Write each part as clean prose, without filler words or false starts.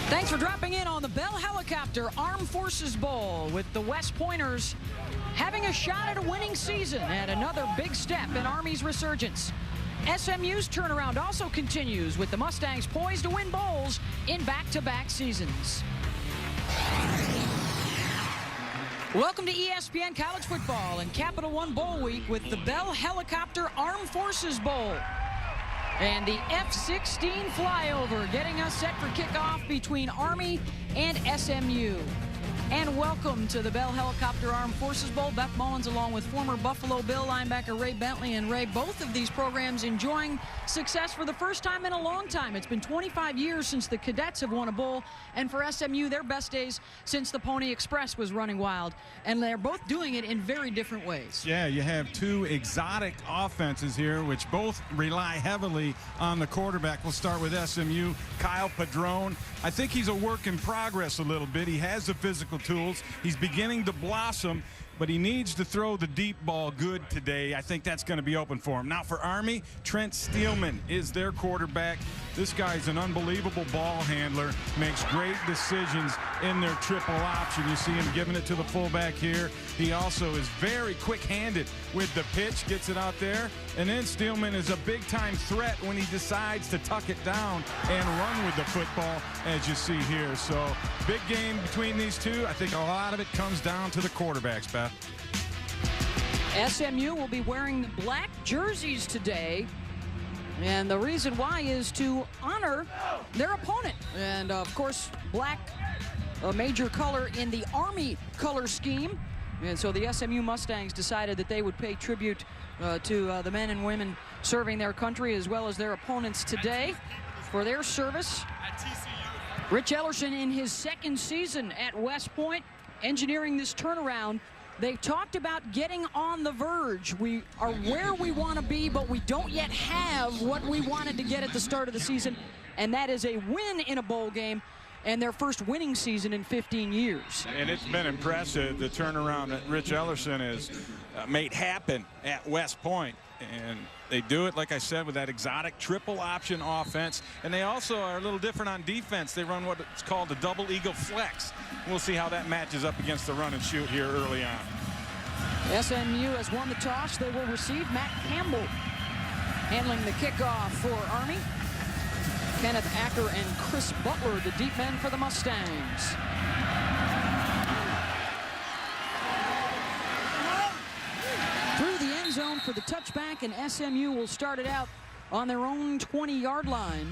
Thanks for dropping in on the Bell Helicopter Armed Forces Bowl, with the West Pointers having a shot at a winning season and another big step in Army's resurgence. SMU's turnaround also continues, with the Mustangs poised to win bowls in back-to-back seasons. Welcome to ESPN College Football and Capital One Bowl Week with the Bell Helicopter Armed Forces Bowl. And the F-16 flyover getting us set for kickoff between Army and SMU. And welcome to the Bell Helicopter Armed Forces Bowl. Beth Mullins along with former Buffalo Bill linebacker Ray Bentley. And Ray, both of these programs enjoying success for the first time in a long time. It's been 25 years since the Cadets have won a bowl. And for SMU, their best days since the Pony Express was running wild. And they're both doing it in very different ways. Yeah, you have two exotic offenses here, which both rely heavily on the quarterback. We'll start with SMU, Kyle Padron. I think he's a work in progress a little bit. He has the physical tools. He's beginning to blossom, but he needs to throw the deep ball good today. I think that's going to be open for him. Now for Army, Trent Steelman is their quarterback. This guy's an unbelievable ball handler, makes great decisions in their triple option. You see him giving it to the fullback here. He also is very quick-handed with the pitch, gets it out there. And then Steelman is a big-time threat when he decides to tuck it down and run with the football, as you see here. So big game between these two. I think a lot of it comes down to the quarterbacks, Beth. SMU will be wearing the black jerseys today. And the reason why is to honor their opponent. And, of course, black, a major color in the Army color scheme. And so the SMU Mustangs decided that they would pay tribute to the men and women serving their country as well as their opponents today for their service. Rich Ellerson in his second season at West Point, engineering this turnaround. They've talked about getting on the verge. We are where we want to be, but we don't yet have what we wanted to get at the start of the season, and that is a win in a bowl game and their first winning season in 15 years. And it's been impressive, the turnaround that Rich Ellerson has made happen at West Point. And they do it, like I said, with that exotic triple option offense. And they also are a little different on defense. They run what's called the double eagle flex. We'll see how that matches up against the run and shoot here early on. SMU has won the toss. They will receive. Matt Campbell handling the kickoff for Army. Kenneth Acker and Chris Butler, the deep men for the Mustangs. Through the end zone for the touchback, and SMU will start it out on their own 20-yard line.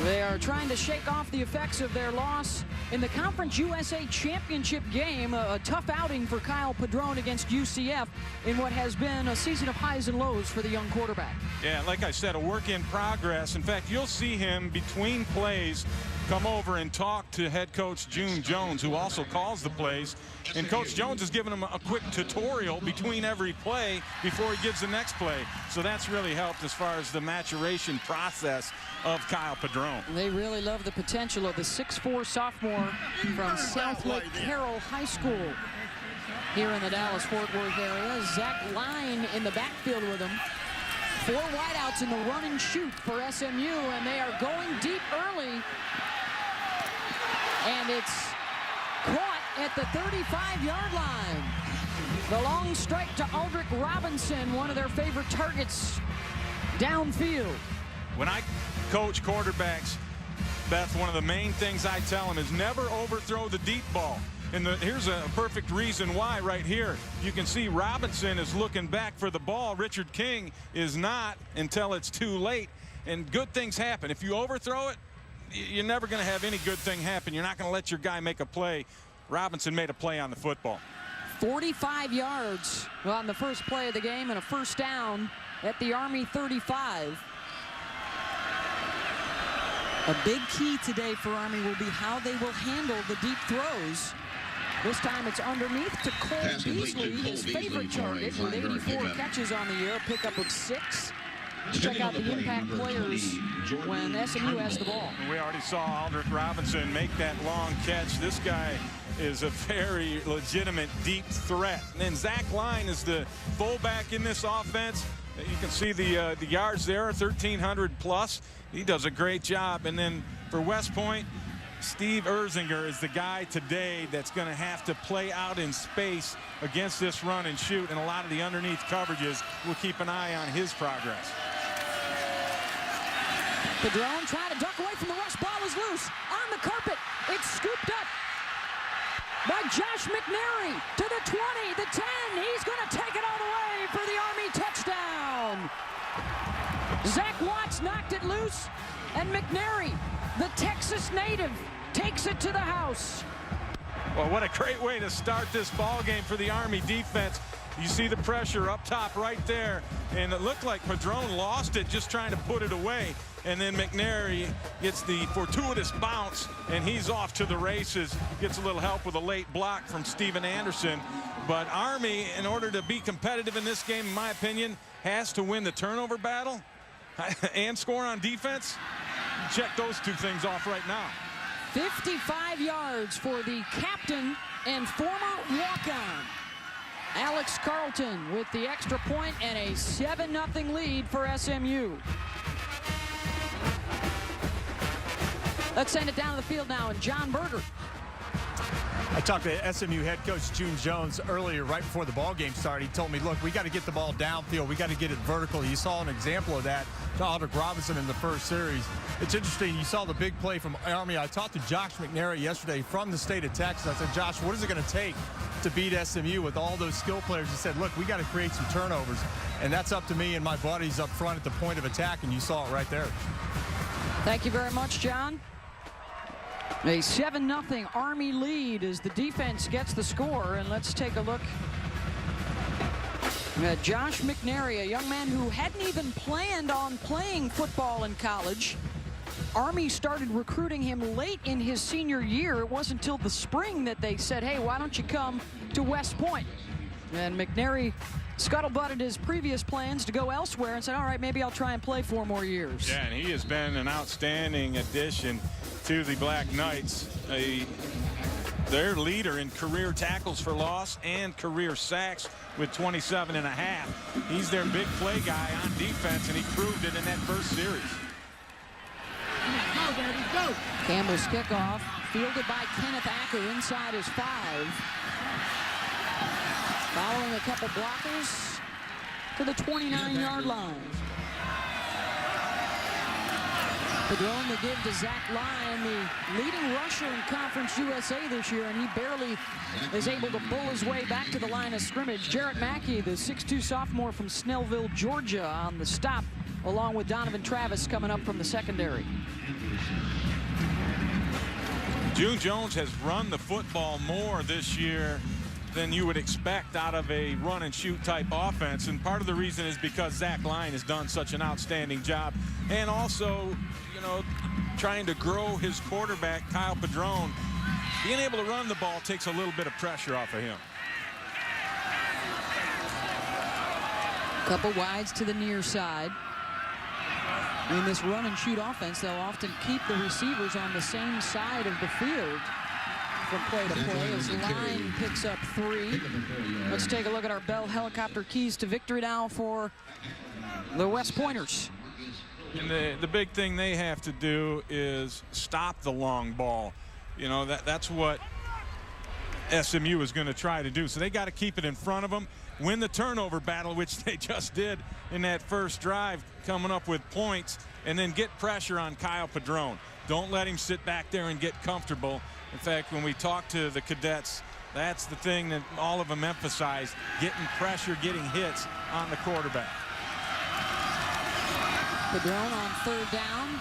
They are trying to shake off the effects of their loss in the Conference USA Championship game, a tough outing for Kyle Padron against UCF in what has been a season of highs and lows for the young quarterback. Yeah, like I said, a work in progress. In fact, you'll see him between plays come over and talk to head coach June Jones, who also calls the plays. And Coach Jones has given him a quick tutorial between every play before he gives the next play. So that's really helped as far as the maturation process of Kyle Padron. They really love the potential of the 6'4" sophomore from South Lake Carroll High School here in the Dallas-Fort Worth area. Zach Line in the backfield with him. 4 wideouts in the run and shoot for SMU, and they are going deep early. And it's caught at the 35-yard line. The long strike to Aldrich Robinson, one of their favorite targets downfield. When I coach quarterbacks, Beth, one of the main things I tell them is never overthrow the deep ball. And here's a perfect reason why right here. You can see Robinson is looking back for the ball. Richard King is not until it's too late. And good things happen. If you overthrow it, you're never going to have any good thing happen. You're not going to let your guy make a play. Robinson made a play on the football. 45 yards on the first play of the game and a first down at the Army 35. A big key today for Army will be how they will handle the deep throws. This time it's underneath to Cole Beasley, his favorite target, with 84 catches on the year, a pickup of 6. Check out the impact players when SMU has the ball. We already saw Aldrich Robinson make that long catch. This guy is a very legitimate deep threat. And then Zach Line is the fullback in this offense. You can see the yards there, 1,300 plus. He does a great job. And then for West Point, Steve Erzinger is the guy today that's going to have to play out in space against this run and shoot, and a lot of the underneath coverages. We'll keep an eye on his progress. Padron trying to duck away from the rush. Ball is loose on the carpet. It's scooped up by Josh McNary to the 20, the 10. He's going to take it all the way for the Army touchdown. Zach Watts knocked it loose, and McNary, the Texas native, takes it to the house. Well, what a great way to start this ball game for the Army defense. You see the pressure up top right there, and it looked like Padron lost it just trying to put it away. And then McNary gets the fortuitous bounce, and he's off to the races. Gets a little help with a late block from Steven Anderson. But Army, in order to be competitive in this game, in my opinion, has to win the turnover battle and score on defense. Check those two things off right now. 55 yards for the captain and former walk-on, Alex Carlton, with the extra point and a 7-0 lead for SMU. Let's send it down to the field now, and John Berger. I talked to SMU head coach June Jones earlier, right before the ball game started. He told me, look, we got to get the ball downfield. We got to get it vertical. You saw an example of that to Aldrick Robinson in the first series. It's interesting. You saw the big play from Army. I talked to Josh McNary yesterday from the state of Texas. I said, Josh, what is it going to take to beat SMU with all those skill players? He said, look, we got to create some turnovers. And that's up to me and my buddies up front at the point of attack. And you saw it right there. Thank you very much, John. A 7-0 Army lead as the defense gets the score. And let's take a look at Josh McNary, a young man who hadn't even planned on playing football in college. Army started recruiting him late in his senior year. It wasn't until the spring that they said, hey, why don't you come to West Point? And McNary scuttlebutted his previous plans to go elsewhere and said, all right, maybe I'll try and play 4 more years. Yeah, and he has been an outstanding addition to the Black Knights, their leader in career tackles for loss and career sacks with 27.5. He's their big play guy on defense, and he proved it in that first series. Go. Campbell's kickoff, fielded by Kenneth Acker inside his 5. Following a couple blockers to the 29-yard line. Padron to give to Zach Line, the leading rusher in Conference USA this year, and he barely is able to bull his way back to the line of scrimmage. Jarrett Mackey, the 6'2 sophomore from Snellville, Georgia, on the stop, along with Donovan Travis coming up from the secondary. June Jones has run the football more this year than you would expect out of a run and shoot type offense, and part of the reason is because Zach Line has done such an outstanding job, and also, you know, trying to grow his quarterback Kyle Padron. Being able to run the ball takes a little bit of pressure off of him. Couple wides to the near side. In this run and shoot offense, they'll often keep the receivers on the same side of the field from play to play as Line picks up 3. Let's take a look at our Bell helicopter keys to victory now for the West Pointers. And the big thing they have to do is stop the long ball. You know, that's what SMU is going to try to do. So they got to keep it in front of them, win the turnover battle, which they just did in that first drive, coming up with points, and then get pressure on Kyle Padron. Don't let him sit back there and get comfortable. In fact, when we talk to the cadets, that's the thing that all of them emphasize, getting pressure, getting hits on the quarterback. Padron on 3rd down.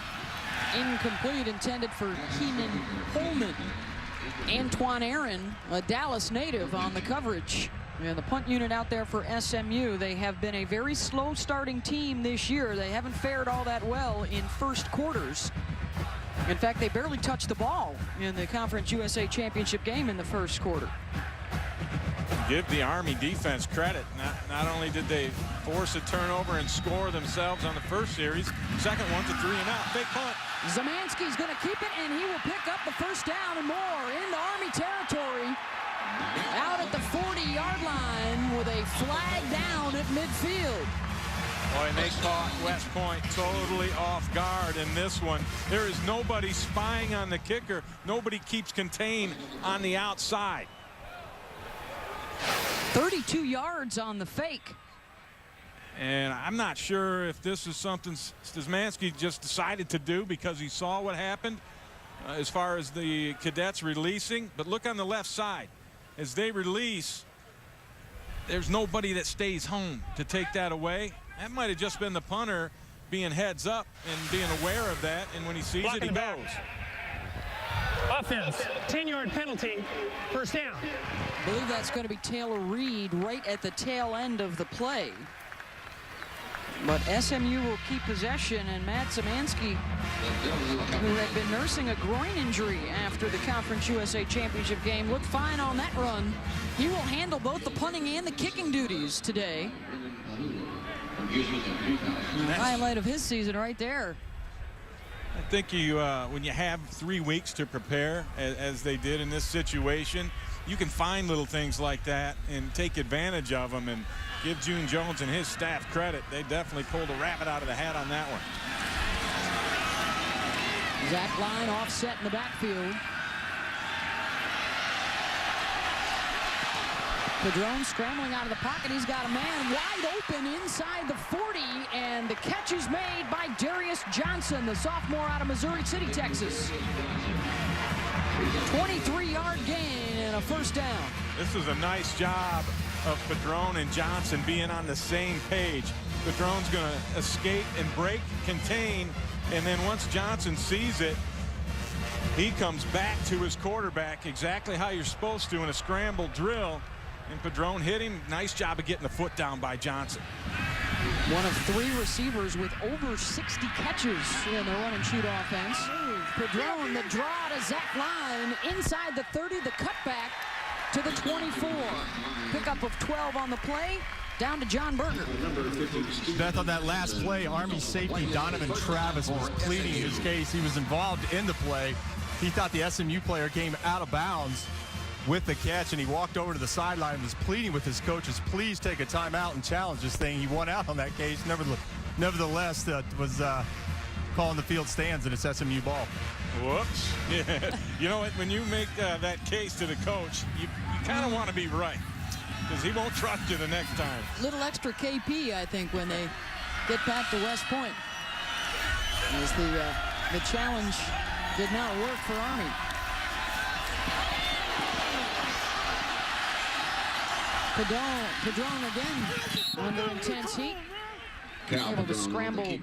Incomplete, intended for Keenan Holman. Antoine Aaron, a Dallas native, on the coverage. And the punt unit out there for SMU. They have been a very slow starting team this year. They haven't fared all that well in first quarters. In fact, they barely touched the ball in the Conference USA Championship game in the first quarter. give the Army defense credit. Not only did they force a turnover and score themselves on the first series, second one's a 3-and-out. Fake punt. Zemansky's going to keep it, and he will pick up the first down and more into Army territory. Out at the 40-yard line with a flag down at midfield. Boy, and they caught West Point totally off guard in this one. There is nobody spying on the kicker. Nobody keeps contained on the outside. 32 yards on the fake. And I'm not sure if this is something Szymanski just decided to do because he saw what happened as far as the cadets releasing. But look on the left side. As they release, there's nobody that stays home to take that away. That might have just been the punter being heads up and being aware of that, and when he sees it, he goes. Offense, 10-yard penalty, first down. I believe that's going to be Taylor Reed right at the tail end of the play. But SMU will keep possession, and Matt Szymanski, who had been nursing a groin injury after the Conference USA Championship game, looked fine on that run. He will handle both the punting and the kicking duties today. Highlight of his season right there. I think you, when you have 3 weeks to prepare, as they did in this situation, you can find little things like that and take advantage of them. And give June Jones and his staff credit. They definitely pulled a rabbit out of the hat on that one. Zach Line offset in the backfield. Padron scrambling out of the pocket. He's got a man wide open inside the 40, and the catch is made by Darius Johnson, the sophomore out of Missouri City, Texas. 23-yard gain and a first down. This is a nice job of Padron and Johnson being on the same page. Padron's going to escape and break, contain, and then once Johnson sees it, he comes back to his quarterback exactly how you're supposed to in a scramble drill. And Padron hit him. Nice job of getting the foot down by Johnson. One of 3 receivers with over 60 catches in the run and shoot offense. Padron, the draw to Zach Line inside the 30, the cutback to the 24. Pickup of 12 on the play, down to John Berger. Beth, on that last play, Army safety Donovan Travis was pleading his case. He was involved in the play. He thought the SMU player came out of bounds with the catch, and he walked over to the sideline and was pleading with his coaches, please take a timeout and challenge this thing. He won out on that case. Nevertheless, was calling the field stands, and it's SMU ball. Whoops. Yeah. You know what? When you make that case to the coach, you kind of want to be right, because he won't trust you the next time. Little extra KP, I think, when they get back to West Point. As the challenge did not work for Army. Padron again under intense heat. Able to scramble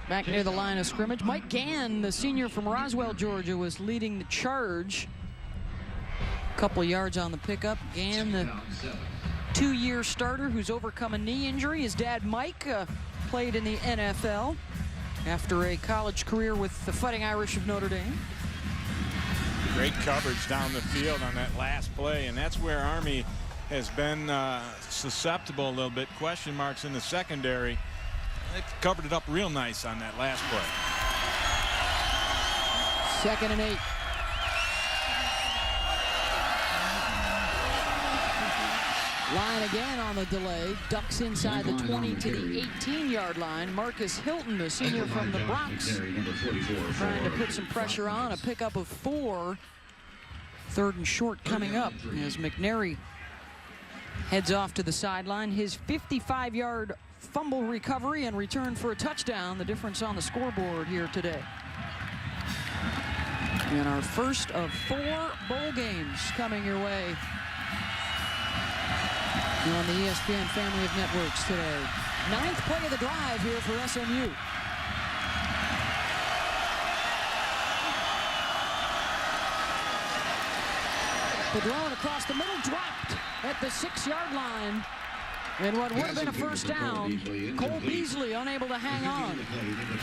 back near the line of scrimmage. Mike Gann, the senior from Roswell, Georgia, was leading the charge. A couple yards on the pickup. Gann, the 2-year starter who's overcome a knee injury. His dad, Mike, played in the NFL after a college career with the Fighting Irish of Notre Dame. Great coverage down the field on that last play, and that's where Army has been susceptible a little bit. Question marks in the secondary. They covered it up real nice on that last play. 2nd and 8. Line again on the delay. Ducks inside the 20 to the 18-yard line. Marcus Hilton, the senior from the Bronx, trying to put some pressure on. A pickup of 4. 3rd and short coming up as McNary heads off to the sideline. His 55-yard fumble recovery and return for a touchdown, the difference on the scoreboard here today. And our first of 4 bowl games coming your way on the ESPN family of networks today. 9th play of the drive here for SMU. Padron across the middle, dropped at the 6-yard line. And what would have been a first down, Cole Beasley unable to hang on.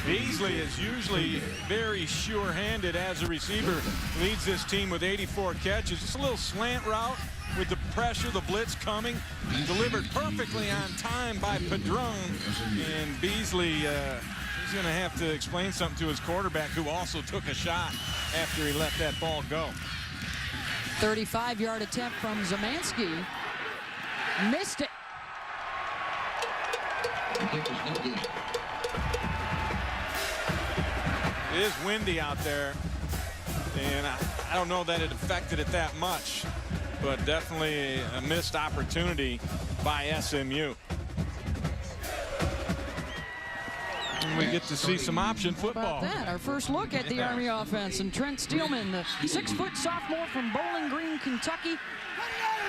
Beasley is usually very sure-handed as a receiver. Leads this team with 84 catches. It's a little slant route with the pressure, the blitz coming, delivered perfectly on time by Padron. And Beasley, he's going to have to explain something to his quarterback, who also took a shot after he let that ball go. 35-yard attempt from Zemanski. Missed it. It is windy out there, and I don't know that it affected it that much, but definitely a missed opportunity by SMU. And we get to see some option football. How about that? Our first look at the Army offense, and Trent Steelman, the 6-foot sophomore from Bowling Green, Kentucky,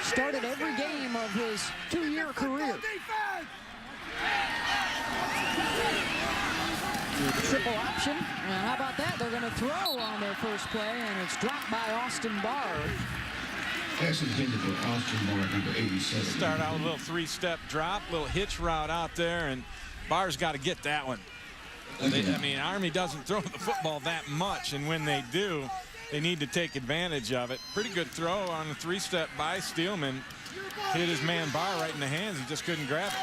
started every game of his 2-year career. Triple option, and how about that? They're going to throw on their first play, and it's dropped by Austin Barr. Start out with a little 3-step drop, little hitch route out there, and Barr's got to get that one. I mean, Army doesn't throw the football that much, and when they do, they need to take advantage of it. Pretty good throw on the 3-step by Steelman. Hit his man Barr right in the hands. He just couldn't grab it.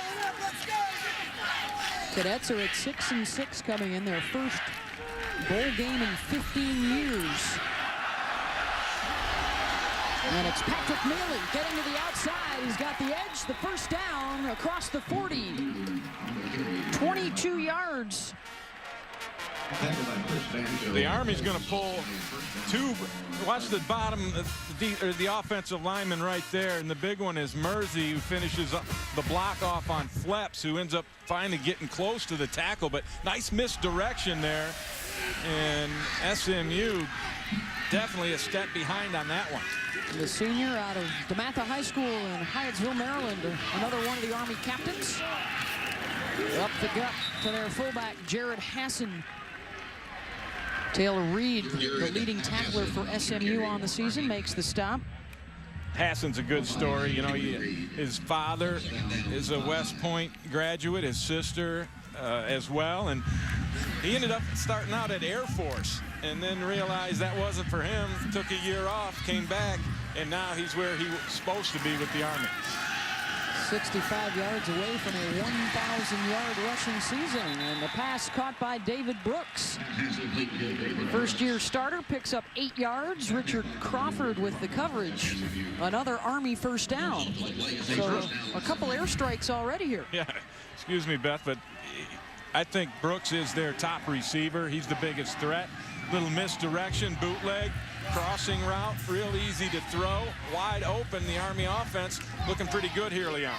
Cadets are at 6-6 coming in their first bowl game in 15 years. And it's Patrick Mealy getting to the outside. He's got the edge, the first down across the 40. 22 yards. The Army's going to pull two. Watch the bottom, the offensive lineman right there, and the big one is Mersey, who finishes up the block off on Fleps, who ends up finally getting close to the tackle, but nice misdirection there. And SMU definitely a step behind on that one. The senior out of DeMatha High School in Hyattsville, Maryland, another one of the Army captains. Up the gut to their fullback, Jared Hassan. Taylor Reed, the leading tackler for SMU on the season, makes the stop. Hassan's a good story. You know, his father is a West Point graduate, his sister as well, and he ended up starting out at Air Force and then realized that wasn't for him, took a year off, came back, and now he's where he was supposed to be with the Army. 65 yards away from a 1,000-yard rushing season, and the pass caught by David Brooks. First-year starter picks up 8 yards. Richard Crawford with the coverage. Another Army first down. So a couple airstrikes already here. Yeah, excuse me, Beth, but I think Brooks is their top receiver. He's the biggest threat. Little misdirection, bootleg, crossing route, real easy to throw, wide open. The Army offense looking pretty good here early on.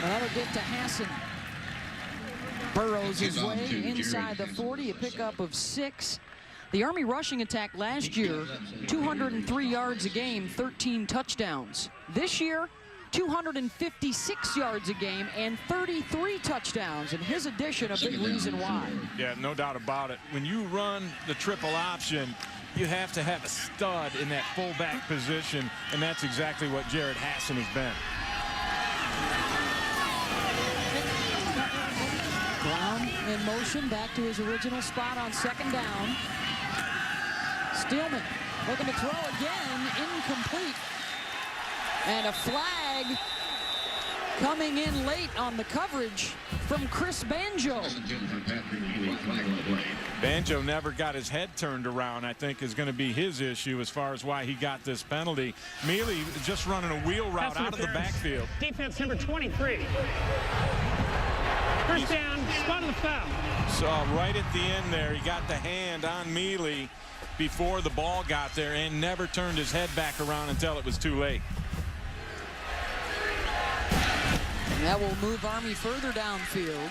Another get to Hassan. Burrows his way inside the 40, a pickup of 6. The Army rushing attack last year, 203 yards a game, 13 touchdowns. This year, 256 yards a game and 33 touchdowns, and his addition a big reason why. Yeah, no doubt about it. When you run the triple option, you have to have a stud in that fullback position, and that's exactly what Jared Hassan has been. Brown in motion, back to his original spot on second down. Steelman looking to throw again, incomplete. And a flag coming in late on the coverage from Chris Banjo. Banjo never got his head turned around, I think, is going to be his issue as far as why he got this penalty. Mealy just running a wheel route out of the backfield. Defense number 23. First down, spot of the foul. So right at the end there, he got the hand on Mealy before the ball got there and never turned his head back around until it was too late. And that will move Army further downfield.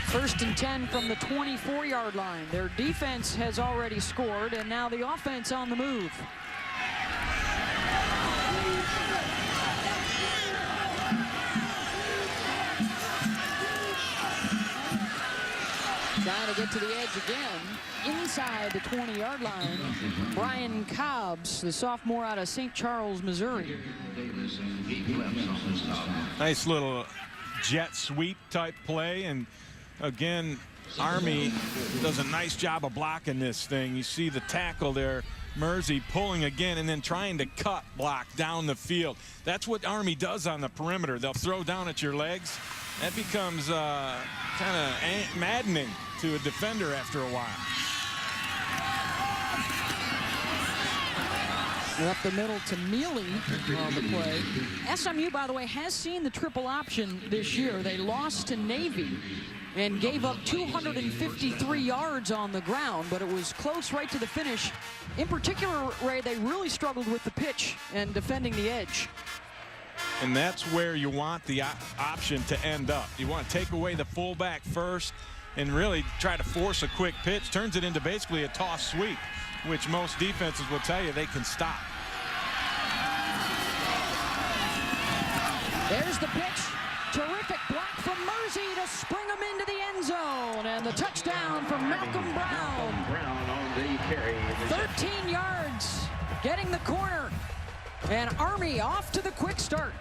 1st and 10 from the 24-yard line. Their defense has already scored, and now the offense on the move. Trying to get to the edge again. Inside the 20-yard line, Brian Cobbs, the sophomore out of St. Charles, Missouri. Nice little jet sweep type play, and again, Army does a nice job of blocking this thing. You see the tackle there, Mersey pulling again and then trying to cut block down the field. That's what Army does on the perimeter. They'll throw down at your legs. That becomes kind of maddening to a defender after a while. Up the middle to Mealy on the play. SMU, by the way, has seen the triple option this year. They lost to Navy and gave up 253 yards on the ground, but it was close right to the finish. In particular, Ray, they really struggled with the pitch and defending the edge. And that's where you want the option to end up. You want to take away the fullback first and really try to force a quick pitch. Turns it into basically a toss sweep, which most defenses will tell you they can stop. There's the pitch. Terrific block from Mersey to spring him into the end zone. And the touchdown from Malcolm Brown. Brown on the carry. 13 yards, getting the corner. And Army off to the quick start.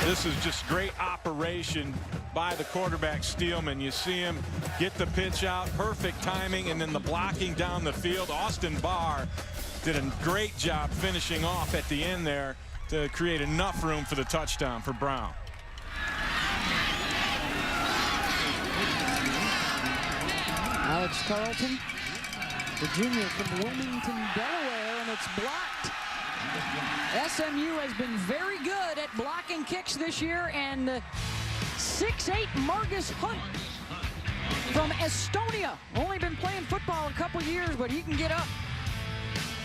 This is just great operation by the quarterback, Steelman. You see him get the pitch out, perfect timing, and then the blocking down the field. Austin Barr did a great job finishing off at the end there to create enough room for the touchdown for Brown. Alex Carlton, the junior from Wilmington, Delaware, and it's blocked. SMU has been very good at blocking kicks this year, and 6'8" Margus Hunt from Estonia. Only been playing football a couple years, but he can get up.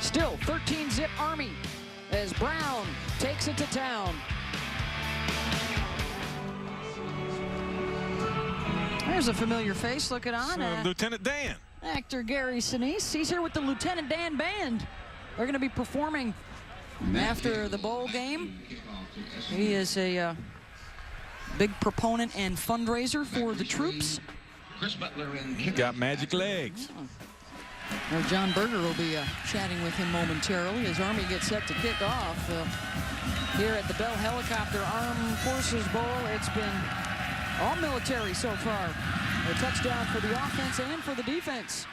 Still 13-zip Army as Brown takes it to town. There's a familiar face looking on. Lieutenant Dan. Actor Gary Sinise. He's here with the Lieutenant Dan Band. They're going to be performing after the bowl game. He is a big proponent and fundraiser for the troops. He got magic legs. Now John Berger will be chatting with him momentarily as Army gets set to kick off here at the Bell Helicopter Armed Forces Bowl. It's been all military so far. A touchdown for the offense and for the defense.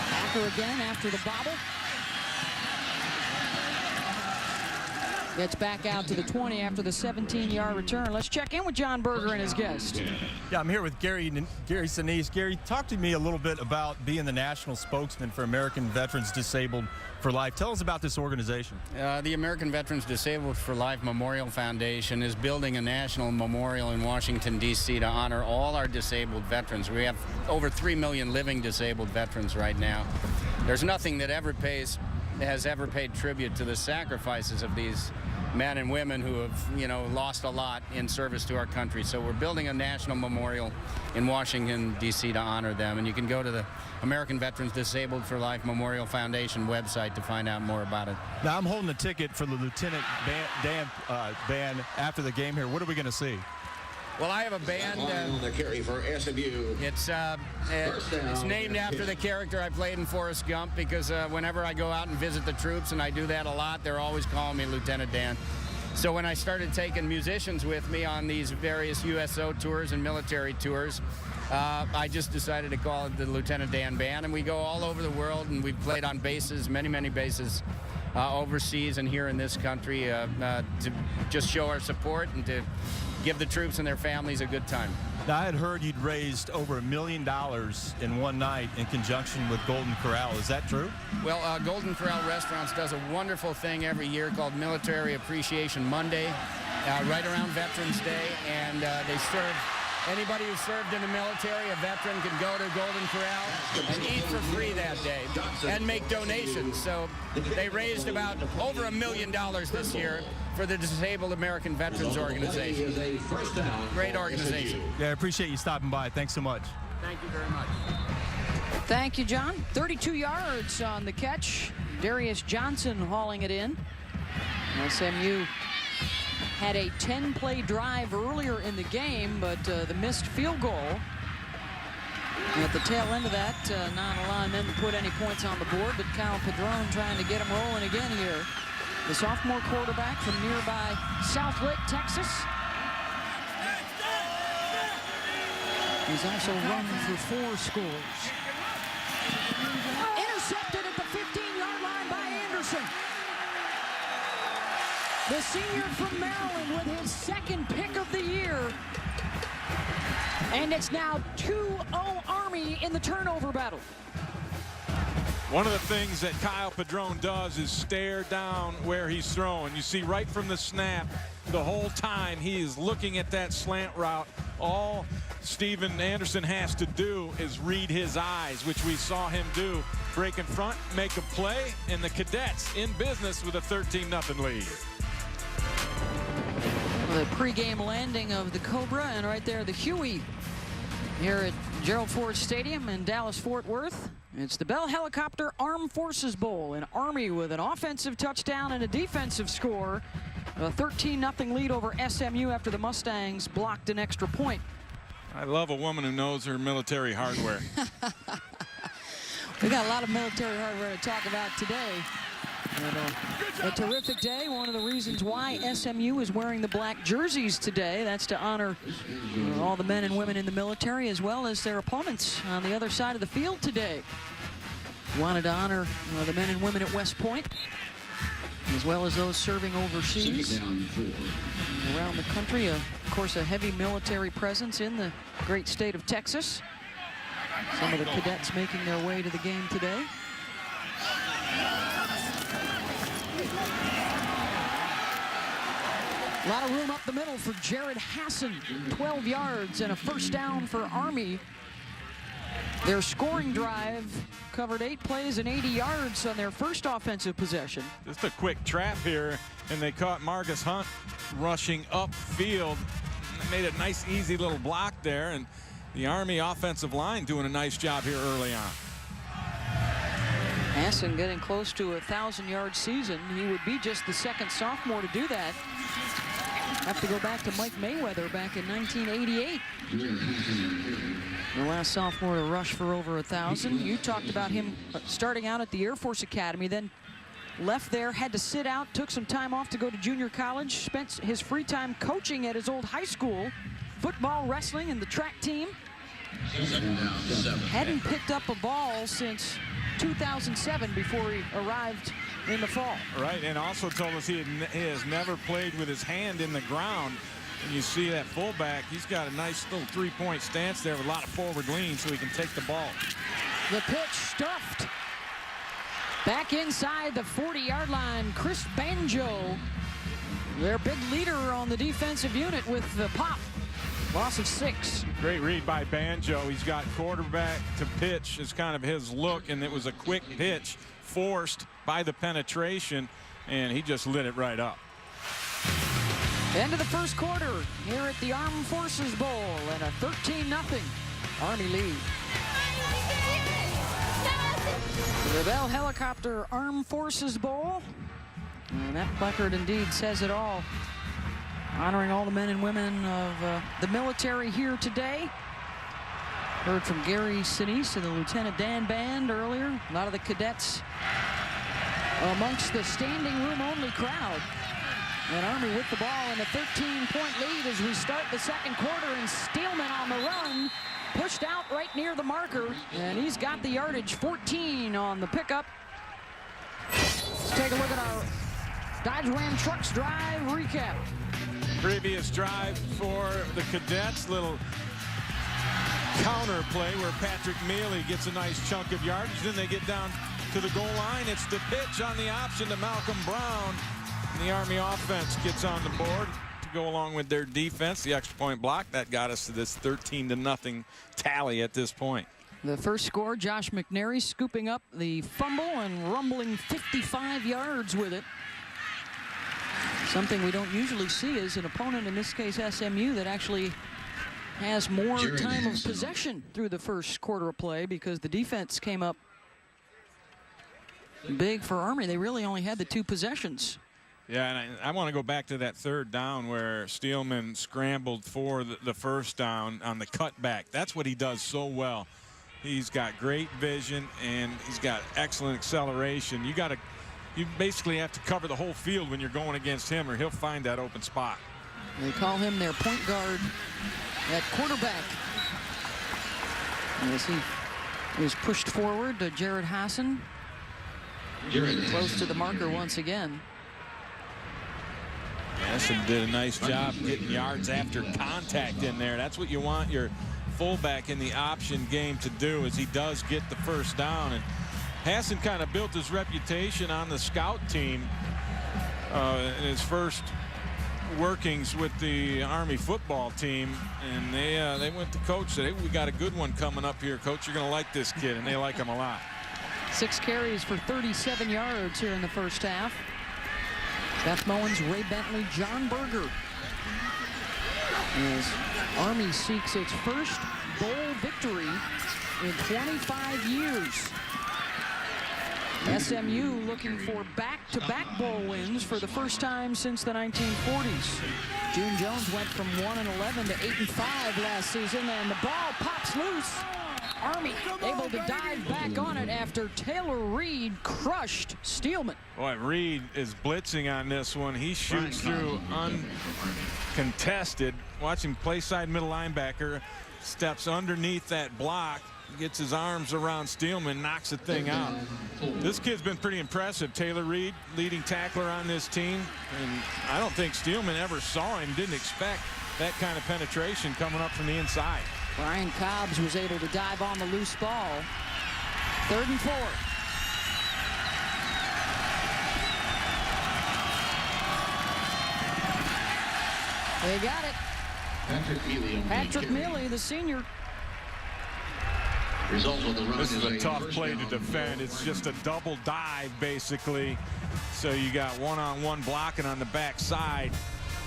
Backer again after the bobble. Gets back out to the 20 after the 17-yard return. Let's check in with John Berger and his guest. Yeah, I'm here with Gary Sinise. Gary, talk to me a little bit about being the national spokesman for American Veterans Disabled for Life. Tell us about this organization. The American Veterans Disabled for Life Memorial Foundation is building a national memorial in Washington, D.C. to honor all our disabled veterans. We have over 3 million living disabled veterans right now. There's nothing that has ever paid tribute to the sacrifices of these men and women who have, lost a lot in service to our country. So we're building a national memorial in Washington, D.C. to honor them. And you can go to the American Veterans Disabled for Life Memorial Foundation website to find out more about it. Now, I'm holding a ticket for the Lieutenant Dan band after the game here. What are we going to see? Well, I have a band. On the carry for SMU. It's named after the character I played in Forrest Gump, because whenever I go out and visit the troops, and I do that a lot, they're always calling me Lieutenant Dan. So when I started taking musicians with me on these various USO tours and military tours, I just decided to call it the Lieutenant Dan Band, and we go all over the world, and we've played on bases, many bases overseas and here in this country to just show our support and to give the troops and their families a good time. Now, I had heard you'd raised over $1 million in one night in conjunction with Golden Corral. Is that true? Well, Golden Corral Restaurants does a wonderful thing every year called Military Appreciation Monday, right around Veterans Day, and they serve anybody who served in the military, a veteran, can go to Golden Corral and eat for free that day and make donations. So they raised about over $1 million this year for the Disabled American Veterans Organization. Great organization. Yeah, I appreciate you stopping by. Thanks so much. Thank you very much. Thank you, John. 32 yards on the catch. Darius Johnson hauling it in. SMU had a 10-play drive earlier in the game, but the missed field goal at the tail end of that, not allowing them to put any points on the board, but Kyle Padron trying to get them rolling again here. The sophomore quarterback from nearby Southlake, Texas. He's also run for 4 scores. Intercepted at the 15-yard line by Anderson. The senior from Maryland with his 2nd pick of the year. And it's now 2-0 Army in the turnover battle. One of the things that Kyle Padron does is stare down where he's throwing. You see right from the snap, the whole time he is looking at that slant route. All Steven Anderson has to do is read his eyes, which we saw him do. Break in front, make a play, and the Cadets in business with a 13-0 lead. The pregame landing of the Cobra, and right there the Huey here at Gerald Ford Stadium in Dallas-Fort Worth. It's the Bell Helicopter Armed Forces Bowl, an Army with an offensive touchdown and a defensive score. A 13-0 lead over SMU after the Mustangs blocked an extra point. I love a woman who knows her military hardware. We got a lot of military hardware to talk about today. And, a terrific day. One of the reasons why SMU is wearing the black jerseys today. That's to honor all the men and women in the military as well as their opponents on the other side of the field today. Wanted to honor the men and women at West Point as well as those serving overseas around the country. Of course, a heavy military presence in the great state of Texas. Some of the cadets making their way to the game today. A lot of room up the middle for Jared Hassan. 12 yards and a first down for Army. Their scoring drive covered 8 plays and 80 yards on their first offensive possession. Just a quick trap here, and they caught Marcus Hunt rushing upfield. Made a nice, easy little block there, and the Army offensive line doing a nice job here early on. Hassan getting close to a 1,000-yard season. He would be just the 2nd sophomore to do that. Have to go back to Mike Mayweather back in 1988. The last sophomore to rush for over 1,000. You talked about him starting out at the Air Force Academy, then left there, had to sit out, took some time off to go to junior college, spent his free time coaching at his old high school, football, wrestling, and the track team. Hadn't picked up a ball since 2007 before he arrived in the fall. Right, and also told us he has never played with his hand in the ground. And you see that fullback, he's got a nice little 3-point stance there with a lot of forward lean so he can take the ball. The pitch stuffed. Back inside the 40-yard line, Chris Banjo, their big leader on the defensive unit with the pop. Loss of 6. Great read by Banjo. He's got quarterback to pitch is kind of his look, and it was a quick pitch forced by the penetration, and he just lit it right up. End of the first quarter here at the Armed Forces Bowl, and a 13-0 Army lead. The Bell Helicopter Armed Forces Bowl, and that placard indeed says it all. Honoring all the men and women of the military here today. Heard from Gary Sinise and the Lieutenant Dan Band earlier. A lot of the cadets amongst the standing room only crowd. And Army with the ball in a 13-point lead as we start the second quarter, and Steelman on the run, pushed out right near the marker, and he's got the yardage, 14 on the pickup. Let's take a look at our Dodge Ram Trucks drive recap. Previous drive for the Cadets, little counter play where Patrick Mealy gets a nice chunk of yardage. Then they get down to the goal line. It's the pitch on the option to Malcolm Brown. And the Army offense gets on the board to go along with their defense. The extra point block, that got us to this 13-0 tally at this point. The first score, Josh McNary scooping up the fumble and rumbling 55 yards with it. Something we don't usually see is an opponent, in this case SMU, that actually has more time of possession through the first quarter of play, because the defense came up big for Army. They really only had the 2 possessions. Yeah, and I want to go back to that third down where Steelman scrambled for the first down on the cutback. That's what he does so well. He's got great vision and he's got excellent acceleration. You basically have to cover the whole field when you're going against him, or he'll find that open spot. They call him their point guard at quarterback. As he was pushed forward to Jared Hassan. Close to the marker once again. Hassan did a nice job getting yards after contact in there. That's what you want your fullback in the option game to do, is he does get the first down. And Hassan kind of built his reputation on the scout team in his first workings with the Army football team, and they went to coach, said, hey, we got a good one coming up here, coach, you're gonna like this kid, and they like him a lot. 6 carries for 37 yards here in the first half. Beth Mowens, Ray Bentley, John Berger. As Army seeks its first bowl victory in 25 years. SMU looking for back-to-back bowl wins for the first time since the 1940s. June Jones went from 1-11 to 8-5 last season, and the ball pops loose. Army able to dive back on it after Taylor Reed crushed Steelman. Boy, Reed is blitzing on this one. He shoots through uncontested. Watch him play side middle linebacker, steps underneath that block, gets his arms around Steelman, knocks the thing out. This kid's been pretty impressive. Taylor Reed, leading tackler on this team, and I don't think Steelman ever saw him, didn't expect that kind of penetration coming up from the inside. Brian Cobbs was able to dive on the loose ball. 3rd and 4. They got it. Patrick Mealy, the senior. This is a tough play to defend. It's just a double dive, basically. So you got one-on-one blocking on the backside,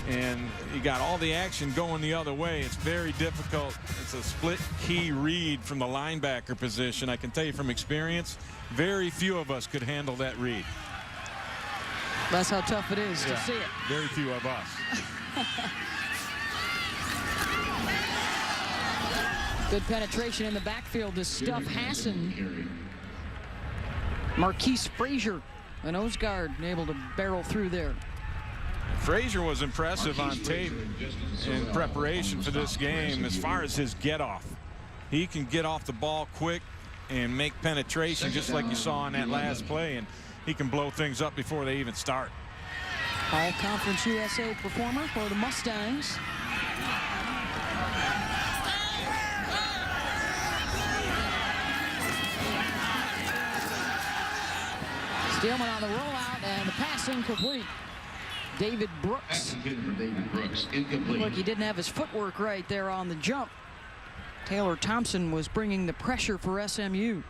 and you got all the action going the other way. It's very difficult. It's a split key read from the linebacker position. I can tell you from experience, very few of us could handle that read. That's how tough it is to see it. Very few of us. Good penetration in the backfield to stuff Hassan. Marquise Frazier, an nose guard, able to barrel through there. Frazier was impressive on tape in preparation for this game as far as his get off. He can get off the ball quick and make penetration just like you saw on that last play, and he can blow things up before they even start. All Conference USA performer for the Mustangs. Steelman on the rollout, and the pass incomplete. David Brooks. Look, he didn't have his footwork right there on the jump. Taylor Thompson was bringing the pressure for SMU.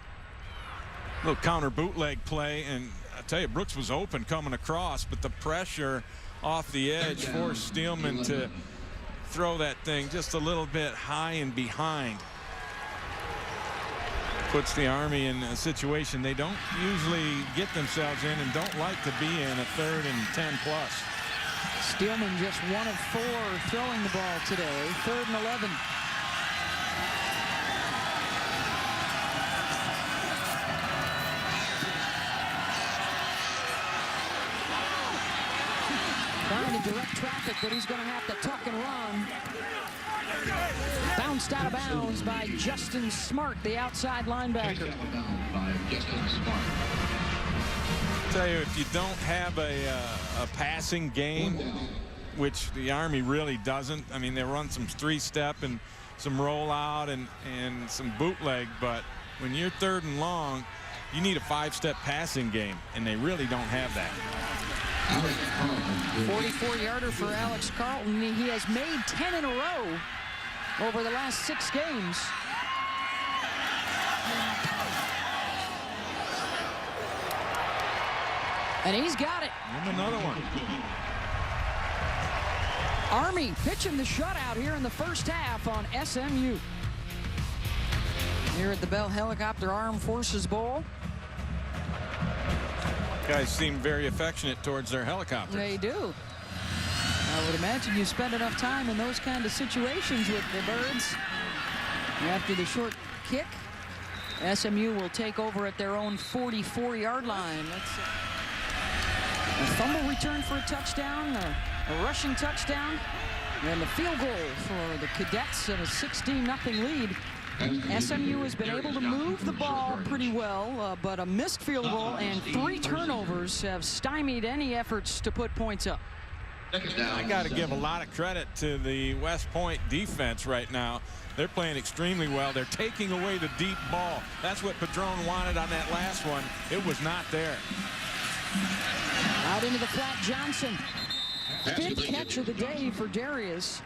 Little counter bootleg play, and I tell you, Brooks was open coming across, but the pressure off the edge forced Steelman to throw that thing just a little bit high and behind. Puts the Army in a situation they don't usually get themselves in and don't like to be in, a 3rd and 10+. Steelman just 1 of 4 throwing the ball today. 3rd and 11. Trying to direct traffic, but he's going to have to tuck and run. Bounced out of bounds by Justin Smart, the outside linebacker. Tell you, if you don't have a passing game, which the Army really doesn't. I mean, they run some 3-step and some rollout and some bootleg, but when you're 3rd and long, you need a 5-step passing game, and they really don't have that. 44-yarder for Alex Carlton. He has made 10 in a row over the last 6 games. And he's got it. And another one. Army pitching the shutout here in the first half on SMU. Here at the Bell Helicopter Armed Forces Bowl. Guys seem very affectionate towards their helicopters. They do. I would imagine you spend enough time in those kind of situations with the birds. After the short kick, SMU will take over at their own 44-yard line. A fumble return for a touchdown, a rushing touchdown, and a field goal for the Cadets and a 16-0 lead SMU has been able to move the ball pretty well, but a missed field goal and 3 turnovers have stymied any efforts to put points up. I got to give a lot of credit to the West Point defense right now. They're playing extremely well. They're taking away the deep ball. That's what Padron wanted on that last one. It was not there. Out into the flat, Johnson. 5th catch of the day for Darius.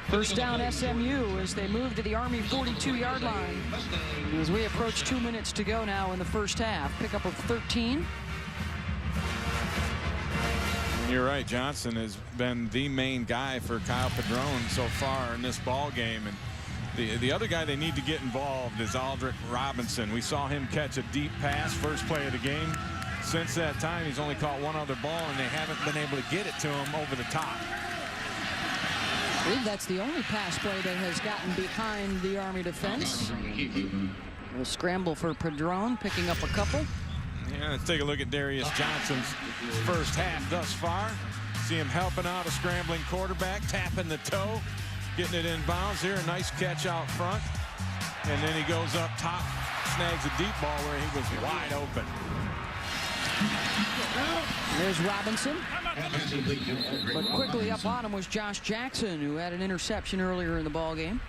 First down SMU as they move to the Army 42-yard line. As we approach 2 minutes to go now in the first half. Pickup of 13. You're right. Johnson has been the main guy for Kyle Padron so far in this ball game. And the other guy they need to get involved is Aldrick Robinson. We saw him catch a deep pass first play of the game. Since that time, he's only caught one other ball, and they haven't been able to get it to him over the top. I believe that's the only pass play that has gotten behind the Army defense. A scramble for Padron, picking up a couple. Yeah, let's take a look at Darius Johnson's first half thus far. See him helping out a scrambling quarterback, tapping the toe, getting it in bounds here. A nice catch out front. And then he goes up top, snags a deep ball where he was wide open. There's Robinson. But quickly up on him was Josh Jackson, who had an interception earlier in the ball game.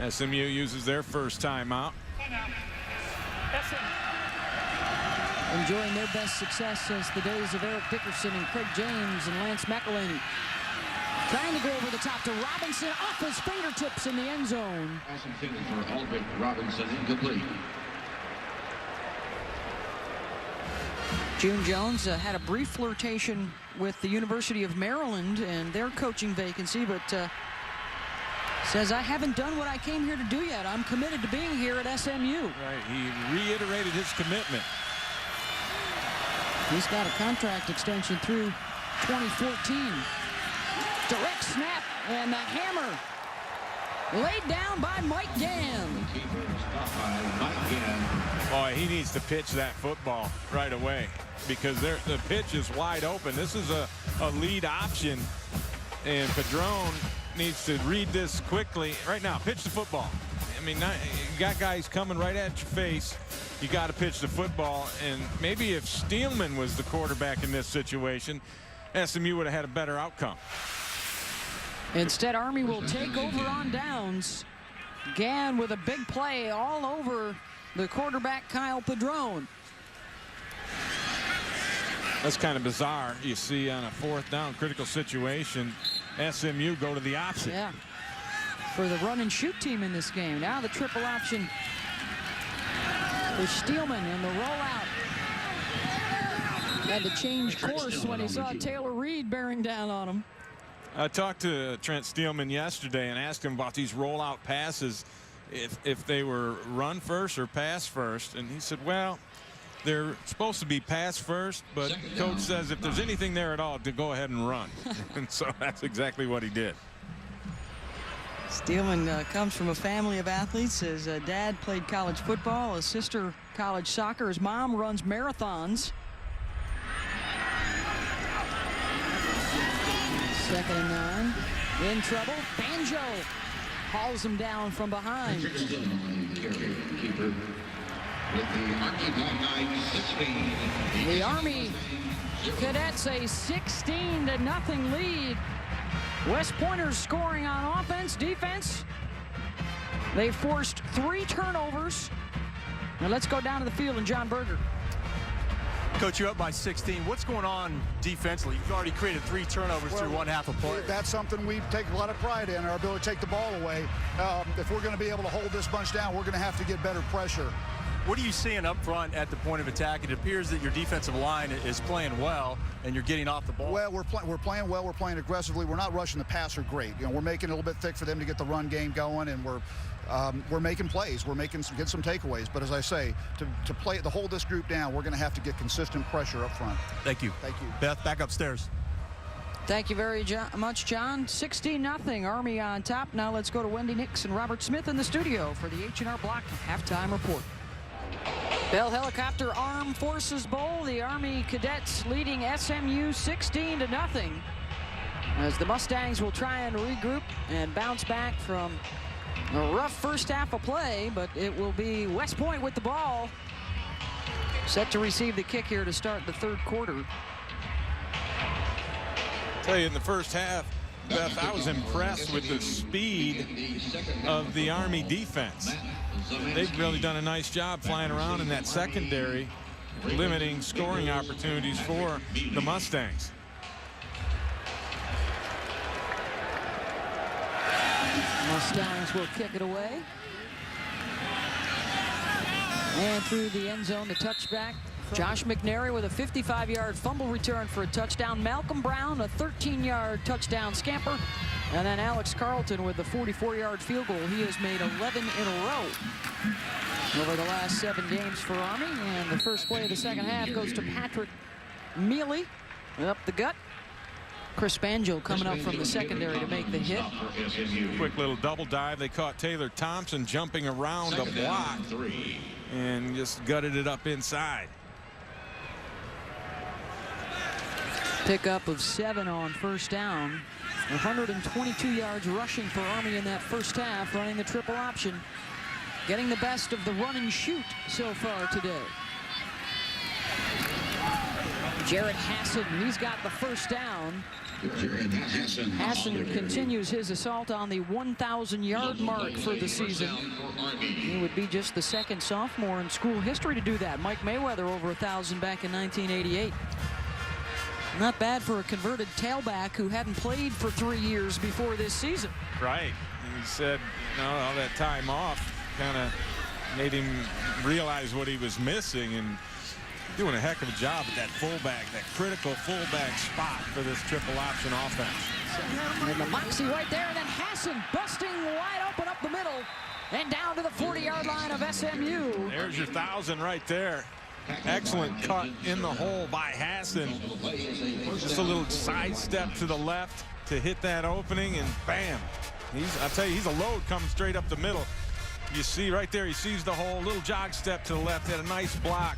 SMU uses their first timeout. Enjoying their best success since the days of Eric Dickerson and Craig James and Lance McElhaney. Trying to go over the top to Robinson, off his fingertips in the end zone. Pass intended for Aldrick Robinson, incomplete. June Jones had a brief flirtation with the University of Maryland and their coaching vacancy, but says, I haven't done what I came here to do yet. I'm committed to being here at SMU. Right, he reiterated his commitment. He's got a contract extension through 2014. Direct snap, and the hammer laid down by Mike Gann. Boy, he needs to pitch that football right away because the pitch is wide open. This is a lead option, and Padron needs to read this quickly. Right now, pitch the football. I mean, you got guys coming right at your face. You got to pitch the football, and maybe if Steelman was the quarterback in this situation, SMU would have had a better outcome. Instead, Army will take over on downs. Gann with a big play all over the quarterback, Kyle Padron. That's kind of bizarre. You see on a 4th down critical situation, SMU go to the option. Yeah, for the run and shoot team in this game. Now the triple option for Steelman and the rollout. Had to change course when he saw Taylor Reed bearing down on him. I talked to Trent Steelman yesterday and asked him about these rollout passes, if they were run first or pass first. And he said, well, they're supposed to be pass first, but coach says if there's anything there at all, to go ahead and run. And so that's exactly what he did. Steelman comes from a family of athletes. His dad played college football, his sister college soccer. His mom runs marathons. 2nd and 9. In trouble. Banjo hauls him down from behind. The Army Cadets a 16-0 lead. West Pointers scoring on offense, defense. They forced 3 turnovers. Now let's go down to the field and John Berger. Coach, you're up by 16. What's going on defensively? You've already created 3 turnovers through one half of play. That's something we take a lot of pride in, our ability to take the ball away. If we're going to be able to hold this bunch down, we're going to have to get better pressure. What are you seeing up front at the point of attack? It appears that your defensive line is playing well, and you're getting off the ball. Well, we're playing well. We're playing aggressively. We're not rushing the passer great. You know, we're making it a little bit thick for them to get the run game going, and we're making plays. We're get some takeaways. But as I say, to hold this group down, we're going to have to get consistent pressure up front. Thank you. Thank you. Beth, back upstairs. Thank you very much, John. 16-0, Army on top. Now let's go to Wendy Nix and Robert Smith in the studio for the H&R Block halftime report. Bell Helicopter Armed Forces Bowl, the Army Cadets leading SMU 16-0 as the Mustangs will try and regroup and bounce back from A rough first half of play, but it will be West Point with the ball. Set to receive the kick here to start the third quarter. Tell you, in the first half, Beth, I was impressed with the speed of the Army defense. They've really done a nice job flying around in that secondary, limiting scoring opportunities for the Mustangs. Mustangs will kick it away. And through the end zone, the touchback. Josh McNary with a 55-yard fumble return for a touchdown. Malcolm Brown, a 13-yard touchdown scamper. And then Alex Carlton with the 44-yard field goal. He has made 11 in a row over the last 7 games for Army. And the first play of the second half goes to Patrick Mealy up the gut. Chris Banjo coming up from the secondary to make the hit. Quick little double dive. They caught Taylor Thompson jumping around the block and just gutted it up inside. Pickup of 7 on first down. 122 yards rushing for Army in that first half, running the triple option. Getting the best of the run and shoot so far today. Jared Hassan, he's got the first down. Hassan continues his assault on the 1,000-yard mark for the season. He would be just the second sophomore in school history to do that. Mike Mayweather over 1,000 back in 1988. Not bad for a converted tailback who hadn't played for 3 years before this season. Right. He said, you know, all that time off kind of made him realize what he was missing, and doing a heck of a job at that fullback, that critical fullback spot for this triple option offense. And the moxie right there, and then Hassan busting wide open up the middle and down to the 40-yard line of SMU. There's your 1,000 right there. Excellent cut in the hole by Hassan. Just a little sidestep to the left to hit that opening, and bam. I'll tell you, he's a load coming straight up the middle. You see right there, he sees the hole, little jog step to the left, had a nice block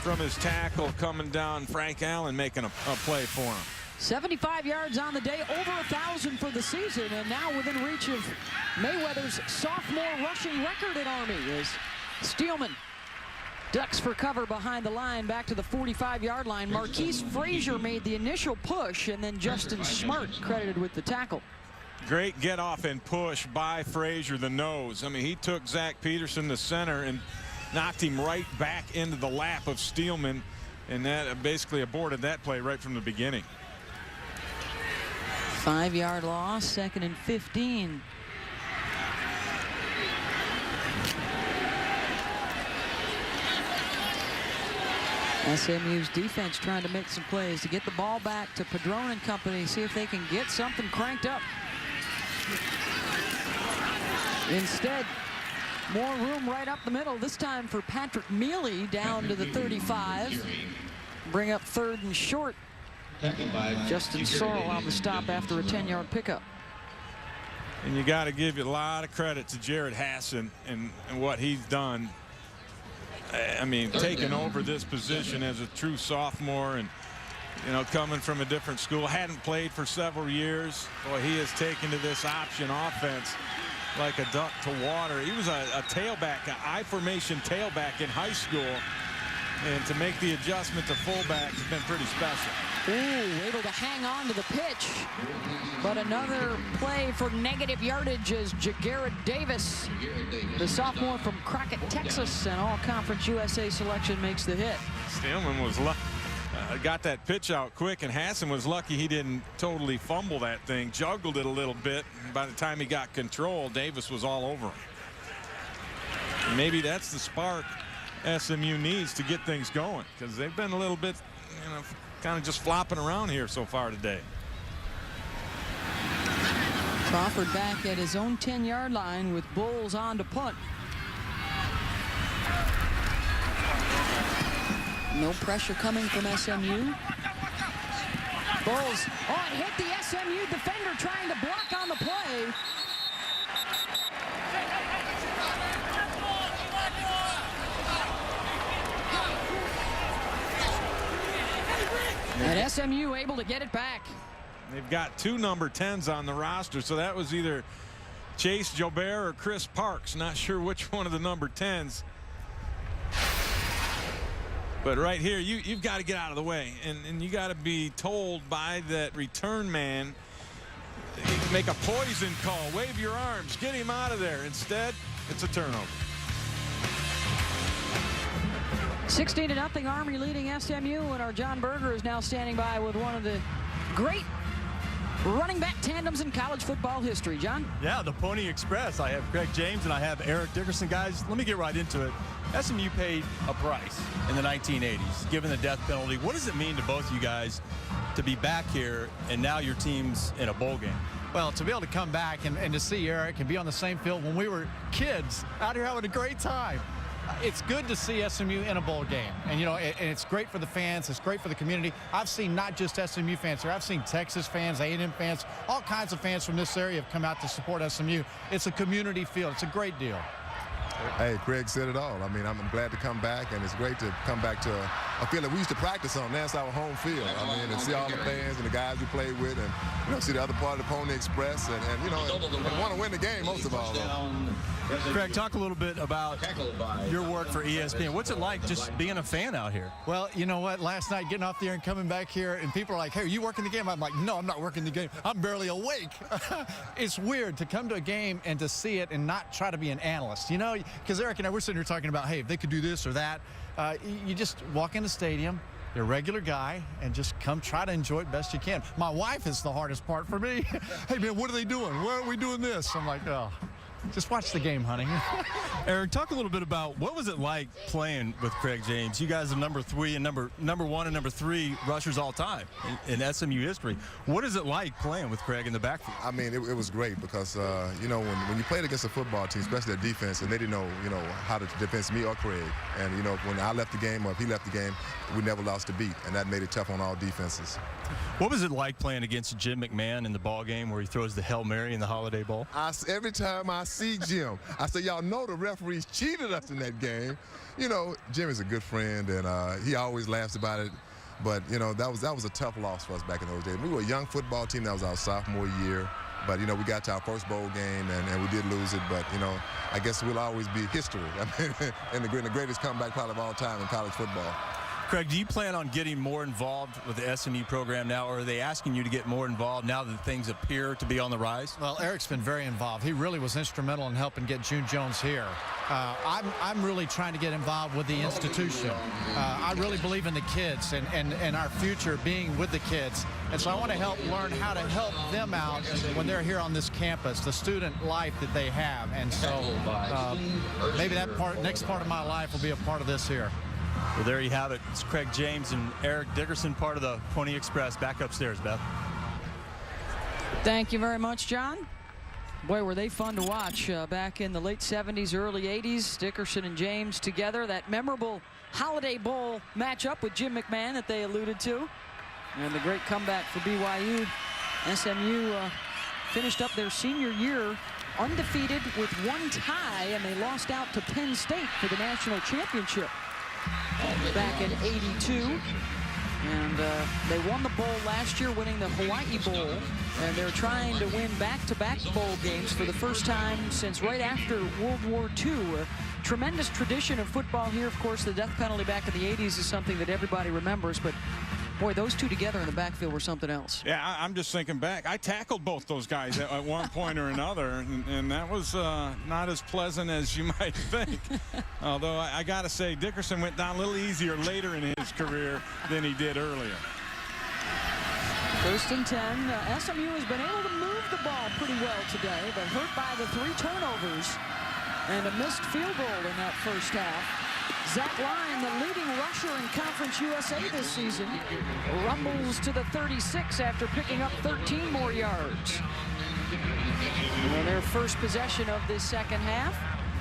from his tackle coming down. Frank Allen making a play for him. 75 yards on the day, over 1,000 for the season, and now within reach of Mayweather's sophomore rushing record at Army is Steelman. Ducks for cover behind the line, back to the 45-yard line. Marquise Frazier made the initial push, and then Justin Smart credited with the tackle. Great get off and push by Frazier, the nose. I mean, he took Zach Peterson, the center, and knocked him right back into the lap of Steelman, and that basically aborted that play right from the beginning. 5-yard loss, 2nd and 15. SMU's defense trying to make some plays to get the ball back to Padron and company, see if they can get something cranked up. Instead, more room right up the middle, this time for Patrick Mealy down to the 35. Bring up 3rd and short. Justin Sorrell on the stop after a 10-yard pickup. And you got to give a lot of credit to Jared Hassan and what he's done. I mean, taking over this position as a true sophomore, and you know, coming from a different school, hadn't played for several years. Boy, he has taken to this option offense like a duck to water. He was a tailback, an I formation tailback in high school, and to make the adjustment to fullback has been pretty special. Ooh, able to hang on to the pitch, but another play for negative yardage as Jagarrett Davis, the sophomore from Crockett, Texas, and all-conference USA selection, makes the hit. Steelman was got that pitch out quick, and Hassan was lucky he didn't totally fumble that thing, juggled it a little bit, and by the time he got control, Davis was all over him. And maybe that's the spark SMU needs to get things going, because they've been a little bit, you know, kind of just flopping around here so far today. Crawford back at his own 10-yard line with Bulls on to punt. No pressure coming from SMU. Bulls, oh, it hit the SMU defender trying to block on the play. And SMU able to get it back. They've got 2 number 10s on the roster, so that was either Chase Jobert or Chris Parks. Not sure which one of the number 10s. But right here, you've got to get out of the way, and you got to be told by that return man, make a poison call, wave your arms, get him out of there. Instead, it's a turnover. 16-0 Army leading SMU, and our John Berger is now standing by with one of the great running back tandems in college football history. John? Yeah, the Pony Express. I have Craig James and I have Eric Dickerson. Guys, let me get right into it. SMU paid a price in the 1980s, given the death penalty. What does it mean to both you guys to be back here and now your team's in a bowl game? Well, to be able to come back and to see Eric and be on the same field when we were kids out here having a great time. It's good to see SMU in a bowl game, and and it's great for the fans. It's great for the community. I've seen not just SMU fans here. I've seen Texas fans, A&M fans, all kinds of fans from this area have come out to support SMU. It's a community field. It's a great deal. Hey, Craig said it all. I mean, I'm glad to come back, and it's great to come back to a field that we used to practice on. That's our home field. I mean, and see all the fans and the guys we played with, and see the other part of the Pony Express, and want to win the game most of all. Craig, talk a little bit about your work for ESPN. What's it like just being a fan out here? Well, you know what? Last night, getting off the air and coming back here, and people are like, hey, are you working the game? I'm like, no, I'm not working the game. I'm barely awake. It's weird to come to a game and to see it and not try to be an analyst, because Eric and I were sitting here talking about, hey, if they could do this or that. You just walk in the stadium, you're a regular guy, and just come try to enjoy it best you can. My wife is the hardest part for me. Hey, man, what are they doing? Why aren't we doing this? I'm like, oh. Just watch the game, honey. Eric, talk a little bit about what was it like playing with Craig James? You guys are number 3 and number 1 and number 3 rushers all time in SMU history. What is it like playing with Craig in the backfield? I mean, it was great because when you played against a football team, especially their defense, and they didn't know how to defend me or Craig, and when I left the game or if he left the game, we never lost a beat, and that made it tough on all defenses. What was it like playing against Jim McMahon in the ball game where he throws the Hail Mary in the Holiday Bowl? Every time I see Jim, I say, y'all know the referees cheated us in that game. Jim is a good friend, and he always laughs about it. But, that was a tough loss for us back in those days. We were a young football team. That was our sophomore year. But, we got to our first bowl game, and we did lose it. But, I guess we'll always be history. I mean, and the greatest comeback probably of all time in college football. Craig, do you plan on getting more involved with the SMU program now, or are they asking you to get more involved now that things appear to be on the rise? Well, Eric's been very involved. He really was instrumental in helping get June Jones here. I'm really trying to get involved with the institution. I really believe in the kids and our future being with the kids. And so I want to help learn how to help them out when they're here on this campus, the student life that they have. And so maybe that next part of my life will be a part of this here. Well, there you have it. It's Craig James and Eric Dickerson, part of the Pony Express. Back upstairs, Beth. Thank you very much, John. Boy, were they fun to watch back in the late 70s, early 80s. Dickerson and James together. That memorable Holiday Bowl matchup with Jim McMahon that they alluded to. And the great comeback for BYU. SMU finished up their senior year undefeated with one tie, and they lost out to Penn State for the national championship back in '82. And they won the bowl last year, winning the Hawaii Bowl. And they're trying to win back-to-back bowl games for the first time since right after World War II. A tremendous tradition of football here. Of course, the death penalty back in the 80s is something that everybody remembers. But, boy, those two together in the backfield were something else. Yeah, I'm just thinking back. I tackled both those guys at one point or another, and that was not as pleasant as you might think. Although I got to say, Dickerson went down a little easier later in his career than he did earlier. 1st and 10. SMU has been able to move the ball pretty well today, but hurt by the 3 turnovers and a missed field goal in that first half. Zach Line, the leading rusher in Conference USA this season, rumbles to the 36 after picking up 13 more yards. Well, their first possession of this second half.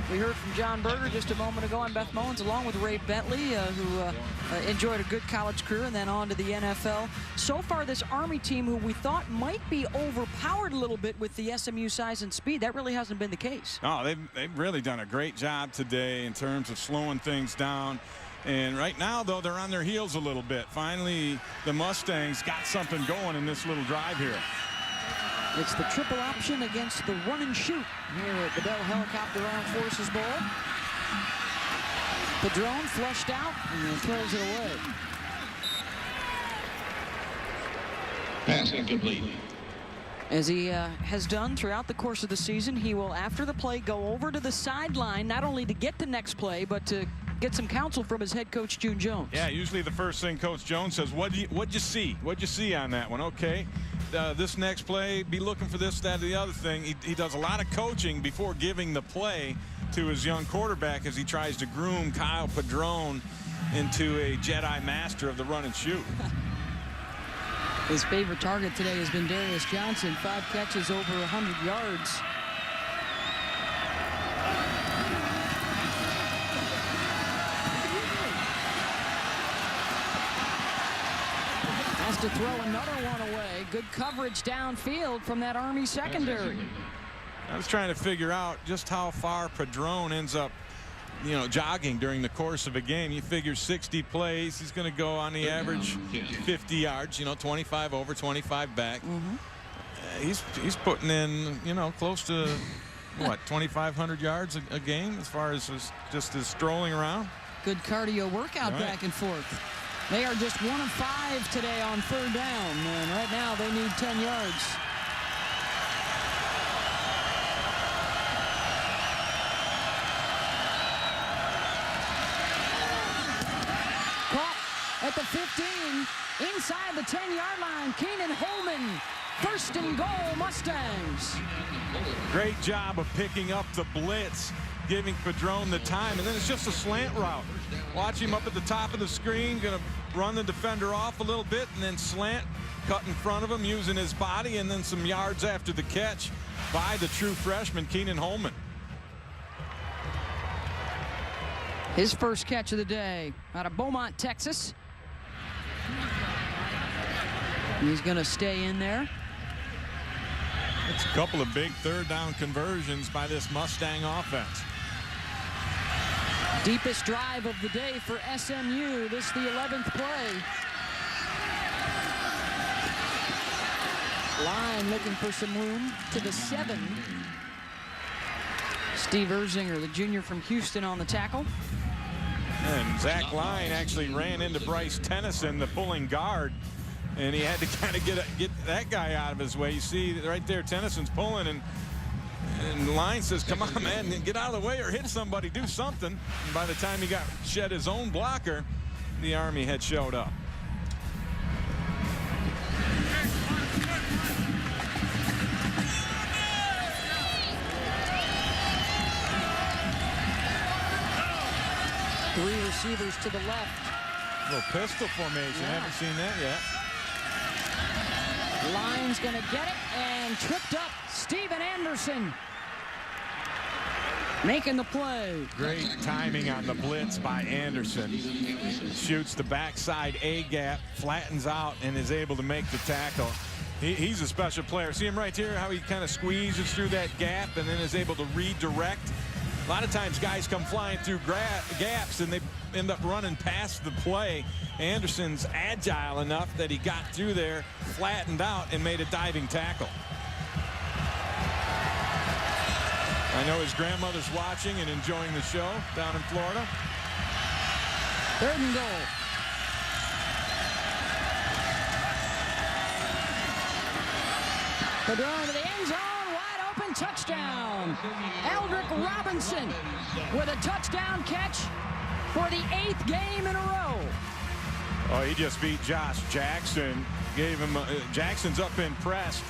We heard from John Berger just a moment ago on Beth Mullins, along with Ray Bentley, who enjoyed a good college career and then on to the NFL. So far, this Army team, who we thought might be overpowered a little bit with the SMU size and speed, that really hasn't been the case. No, they've really done a great job today in terms of slowing things down. And right now, though, they're on their heels a little bit. Finally, the Mustangs got something going in this little drive here. It's the triple option against the run and shoot here at the Bell Helicopter Armed Forces Bowl. Padron flushed out and throws it away. Pass incomplete. As he has done throughout the course of the season, he will, after the play, go over to the sideline, not only to get the next play, but to get some counsel from his head coach, June Jones. Yeah, usually the first thing Coach Jones says, what'd you see? What'd you see on that one? Okay, this next play, be looking for this, that, or the other thing. He does a lot of coaching before giving the play to his young quarterback as he tries to groom Kyle Padron into a Jedi master of the run and shoot. His favorite target today has been Darius Johnson, 5 catches over 100 yards. Has to throw another one away. Good coverage downfield from that Army secondary. I was trying to figure out just how far Padron ends up, jogging during the course of a game. You figure 60 plays, he's going to go on the average 50 yards, 25 over, 25 back. He's putting in, close to, what, 2,500 yards a game as far as just his strolling around. Good cardio workout back and forth. They are just 1 of 5 today on 3rd down, and right now they need 10 yards. At the 15, inside the 10-yard line, Keenan Holman, 1st and goal, Mustangs. Great job of picking up the blitz, giving Padron the time, and then it's just a slant route. Watch him up at the top of the screen, going to run the defender off a little bit, and then slant, cut in front of him using his body, and then some yards after the catch by the true freshman, Keenan Holman. His first catch of the day out of Beaumont, Texas. He's going to stay in there. It's a couple of big 3rd down conversions by this Mustang offense. Deepest drive of the day for SMU. This the 11th play. Line looking for some room to the 7. Steve Erzinger, the junior from Houston, on the tackle. And Zach Line actually ran into Bryce Tennyson, the pulling guard, and he had to kind of get that guy out of his way. You see right there, Tennyson's pulling, and Line says, come on, man, get out of the way or hit somebody, do something. And by the time he got shed his own blocker, the Army had showed up. Three receivers to the left. A little pistol formation. Yeah. Haven't seen that yet. Line's going to get it and tripped up. Steven Anderson making the play. Great timing on the blitz by Anderson. Shoots the backside A gap, flattens out, and is able to make the tackle. He's a special player. See him right here, how he kind of squeezes through that gap and then is able to redirect. A lot of times guys come flying through gaps and they end up running past the play. Anderson's agile enough that he got through there, flattened out, and made a diving tackle. I know his grandmother's watching and enjoying the show down in Florida. 3rd and goal. Padron to the end zone, wide open, touchdown. Eldrick Robinson with a touchdown catch for the 8th game in a row. Oh, he just beat Josh Jackson. Gave him Jackson's up in press,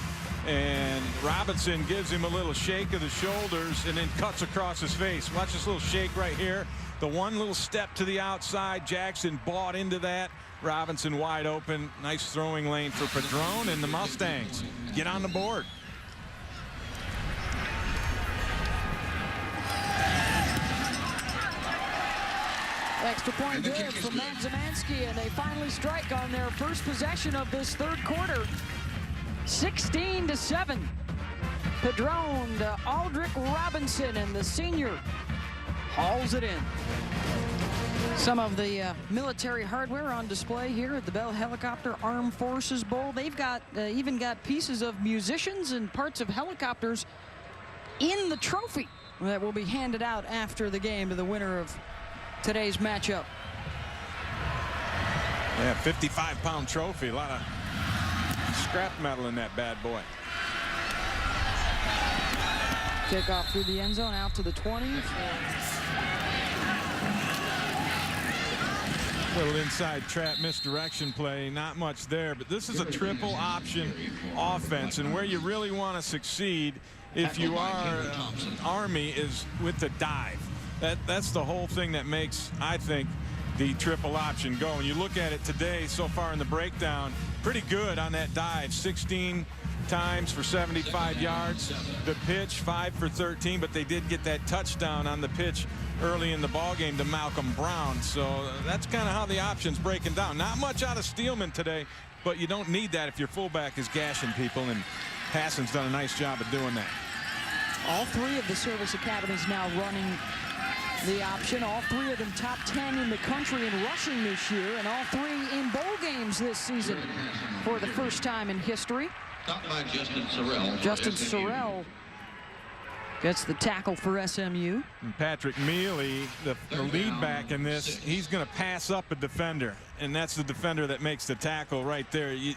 and Robinson gives him a little shake of the shoulders and then cuts across his face. Watch this little shake right here. The one little step to the outside. Jackson bought into that. Robinson wide open. Nice throwing lane for Padron, and the Mustangs get on the board. Extra point good from Matt Zemansky, and they finally strike on their first possession of this 3rd quarter. 16-7. Padron to Aldrick Robinson, and the senior hauls it in. Some of the military hardware on display here at the Bell Helicopter Armed Forces Bowl. They've got even got pieces of musicians and parts of helicopters in the trophy that will be handed out after the game to the winner of today's matchup. Yeah, 55-pound trophy. A lot of scrap metal in that bad boy. Kickoff through the end zone out to the 20. Little inside trap misdirection play, not much there, but this is a triple option offense, and where you really want to succeed if you are Army is with the dive. That's the whole thing that makes, I think, the triple option go. And you look at it today so far in the breakdown, pretty good on that dive. 16 times for 75 yards. The pitch 5 for 13, but they did get that touchdown on the pitch early in the ball game to Malcolm Brown. So that's kind of how the option's breaking down. Not much out of Steelman today, but you don't need that if your fullback is gashing people, and Hassan's done a nice job of doing that. All three of the service academies now running the option. All three of them top 10 in the country in rushing this year, and all three in bowl games this season for the first time in history. By Justin Sorrell. Justin Sorrell gets the tackle for SMU. And Patrick Mealy, the lead back in this, he's going to pass up a defender, and that's the defender that makes the tackle right there. You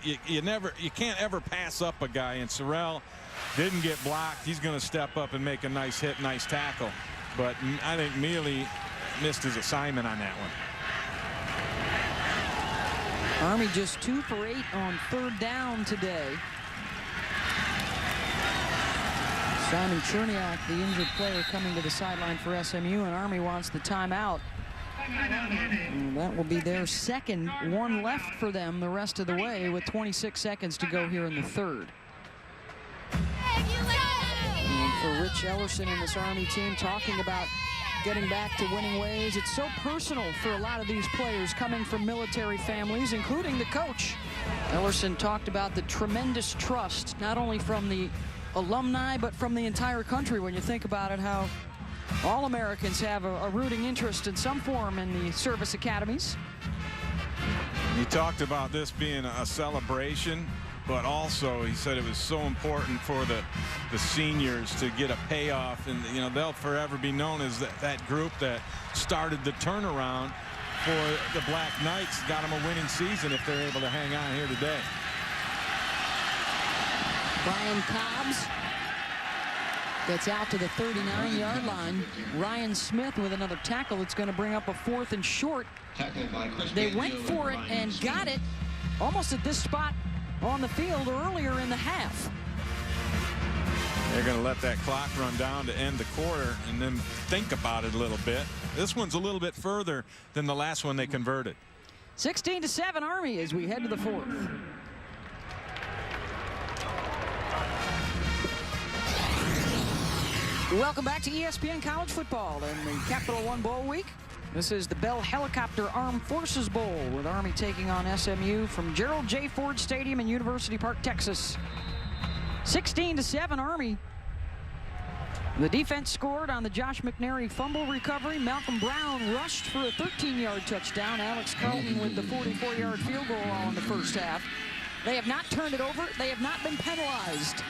can't ever pass up a guy, and Sorrell didn't get blocked. He's going to step up and make a nice hit, nice tackle. But I think Mealy missed his assignment on that one. Army just 2 for 8 on 3rd down today. Simon Cherniak, the injured player, coming to the sideline for SMU, and Army wants the timeout. And that will be their second, one left for them the rest of the way with 26 seconds to go here in the 3rd. And for Rich Ellerson and this Army team, talking about getting back to winning ways. It's so personal for a lot of these players coming from military families, including the coach. Ellerson talked about the tremendous trust, not only from the alumni, but from the entire country. When you think about it, how all Americans have a rooting interest in some form in the service academies. He talked about this being a celebration, but also he said it was so important for the seniors to get a payoff, and you know, they'll forever be known as that group that started the turnaround for the Black Knights, got them a winning season if they're able to hang on here today. Brian Cobbs gets out to the 39-yard line. Ryan Smith with another tackle. It's going to bring up a 4th and short. They went for it and got it almost at this spot on the field earlier in the half. They're going to let that clock run down to end the quarter and then think about it a little bit. This one's a little bit further than the last one they converted. 16-7 Army as we head to the 4th. Welcome back to ESPN College Football and the Capital One Bowl Week. This is the Bell Helicopter Armed Forces Bowl with Army taking on SMU from Gerald J. Ford Stadium in University Park, Texas. 16-7 Army. The defense scored on the Josh McNary fumble recovery. Malcolm Brown rushed for a 13-yard touchdown. Alex Carlton with the 44-yard field goal all in the first half. They have not turned it over. They have not been penalized.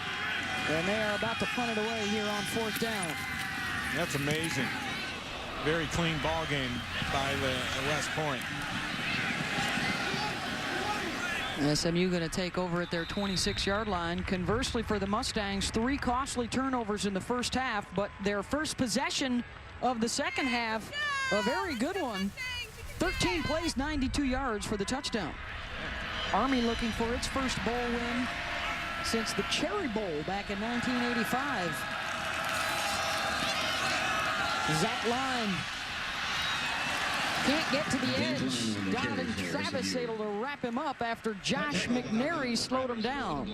And they are about to punt it away here on 4th down. That's amazing. Very clean ball game by the West Point. SMU going to take over at their 26-yard line. Conversely for the Mustangs, 3 costly turnovers in the first half, but their first possession of the second half, a very good one. 13 plays, 92 yards for the touchdown. Army looking for its first bowl win since the Cherry Bowl back in 1985. Zach Line can't get to the edge. Donovan Travis able to wrap him up after Josh McNary slowed him down.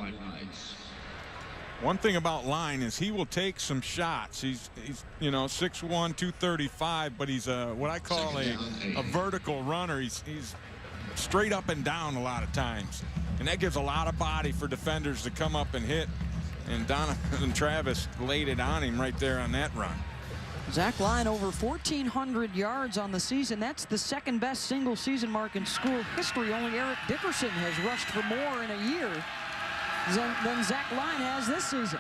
One thing about Line is he will take some shots. He's you know, 6'1", 235, but he's what I call a vertical runner. He's straight up and down a lot of times, and that gives a lot of body for defenders to come up and hit. And Donovan Travis laid it on him right there on that run. Zach Line over 1,400 yards on the season. That's the second best single season mark in school history. Only Eric Dickerson has rushed for more in a year than Zach Line has this season.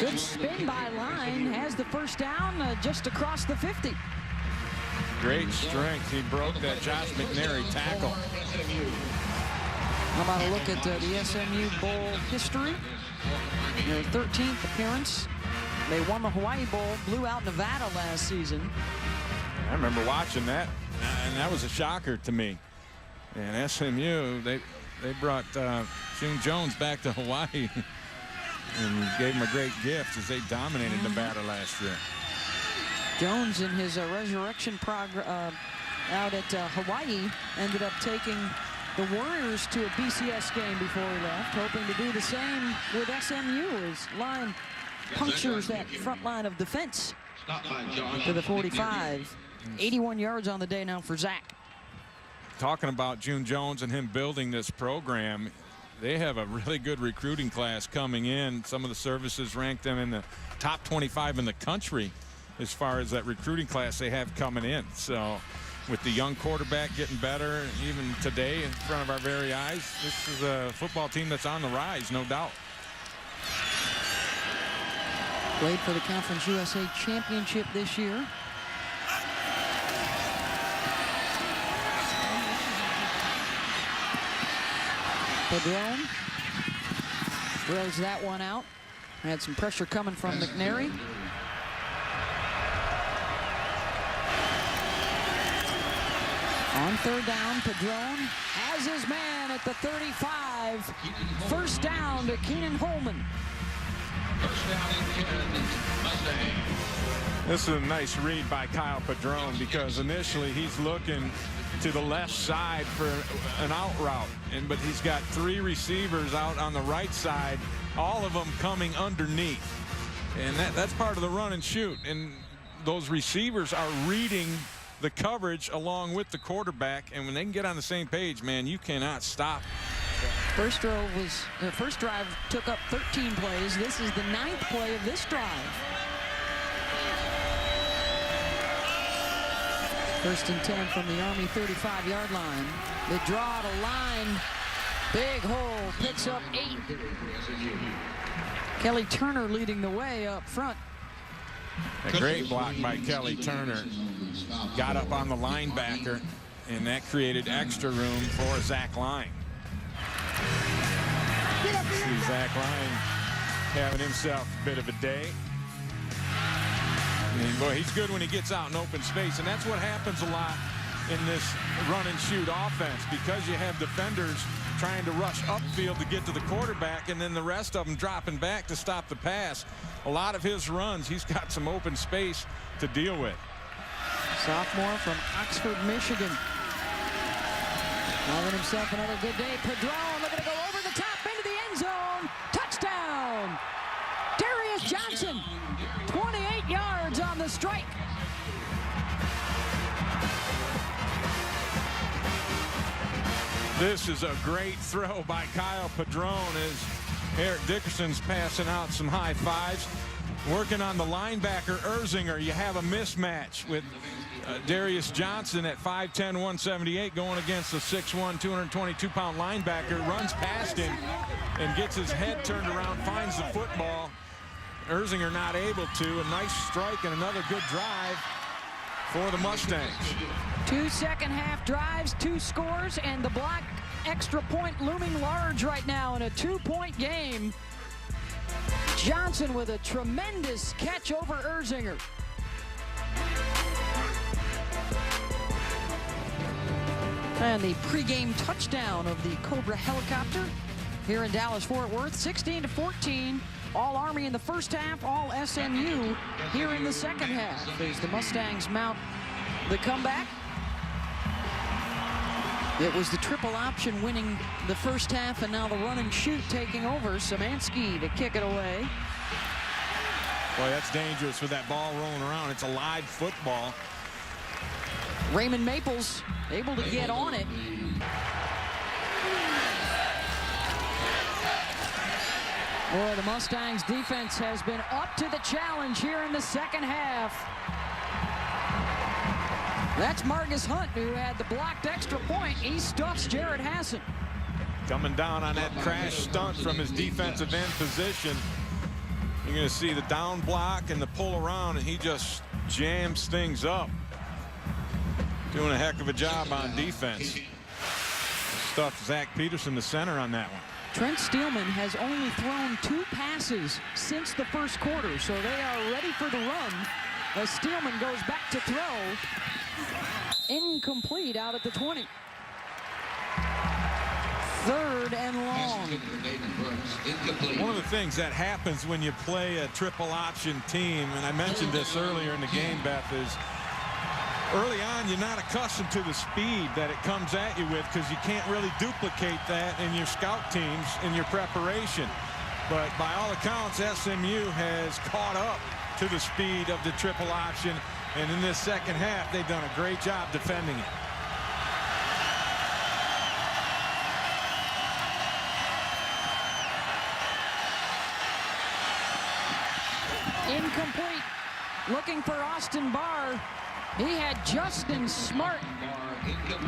Good spin by Line, has the first down just across the 50. Great strength. He broke that Josh McNary tackle. How about a look at the SMU Bowl history? Their 13th appearance. They won the Hawaii Bowl, blew out Nevada last season. I remember watching that, and that was a shocker to me. And SMU, they brought June Jones back to Hawaii and gave him a great gift as they dominated Nevada last year. Jones in his resurrection out at Hawaii ended up taking the Warriors to a BCS game before he left, hoping to do the same with SMU as Line punctures that front line of defense to the 45. 81 yards on the day now for Zach. Talking about June Jones and him building this program, they have a really good recruiting class coming in. Some of the services rank them in the top 25 in the country as far as that recruiting class they have coming in. So with the young quarterback getting better, even today in front of our very eyes, this is a football team that's on the rise, no doubt. Played for the Conference USA Championship this year. Padron throws that one out. Had some pressure coming from McNary. On third down, Padron has his man at the 35. First down to Keenan Holman. This is a nice read by Kyle Padron because initially he's looking to the left side for an out route, but he's got three receivers out on the right side, all of them coming underneath, and that's part of the run and shoot, and those receivers are reading the coverage along with the quarterback, and when they can get on the same page, man, you cannot stop. First drive took up 13 plays. This is the 9th play of this drive. First and 10 from the Army 35-yard line. They draw to line. Big hole, picks up 8. Kelly Turner leading the way up front. A great block by Kelly Turner. Got up on the linebacker, and that created extra room for Zach Line. See Zach Line having himself a bit of a day. And boy, he's good when he gets out in open space, and that's what happens a lot in this run and shoot offense, because you have defenders trying to rush upfield to get to the quarterback, and then the rest of them dropping back to stop the pass. A lot of his runs, he's got some open space to deal with. Sophomore from Oxford, Michigan. Having himself another good day. Padron looking to go over the top into the end zone. Touchdown! Darius Johnson, 28 yards on the strike. This is a great throw by Kyle Padron as Eric Dickerson's passing out some high fives. Working on the linebacker, Erzinger. You have a mismatch with Darius Johnson at 5'10", 178 going against the 6'1", 222-pound linebacker. Runs past him and gets his head turned around, finds the football. Erzinger not able to. A nice strike and another good drive for the Mustangs. 2 second-half drives, 2 scores, and the block extra point looming large right now in a 2-point game. Johnson with a tremendous catch over Erzinger. And the pregame touchdown of the Cobra helicopter here in Dallas-Fort Worth, 16-14. All Army in the first half, all SMU here in the second half as the Mustangs mount the comeback. It was the triple option winning the first half, and now the run and shoot taking over. Szymanski to kick it away. Boy, that's dangerous with that ball rolling around. It's a live football. Raymond Maples able to get on it. Boy, the Mustangs defense has been up to the challenge here in the second half. That's Marcus Hunt, who had the blocked extra point. He stuffs Jared Hassan. Coming down on that crash stunt from his defensive end position. You're going to see the down block and the pull around, and he just jams things up. Doing a heck of a job on defense. Stuffed Zach Peterson, the center, on that one. Trent Steelman has only thrown 2 passes since the first quarter, so they are ready for the run as Steelman goes back to throw. Incomplete out at the 20. 3rd and long. One of the things that happens when you play a triple option team, and I mentioned this earlier in the game, Beth, is early on you're not accustomed to the speed that it comes at you with, because you can't really duplicate that in your scout teams in your preparation. But by all accounts, SMU has caught up to the speed of the triple option, and in this second half they've done a great job defending it. Incomplete. Looking for Austin Barr. He had Justin Smart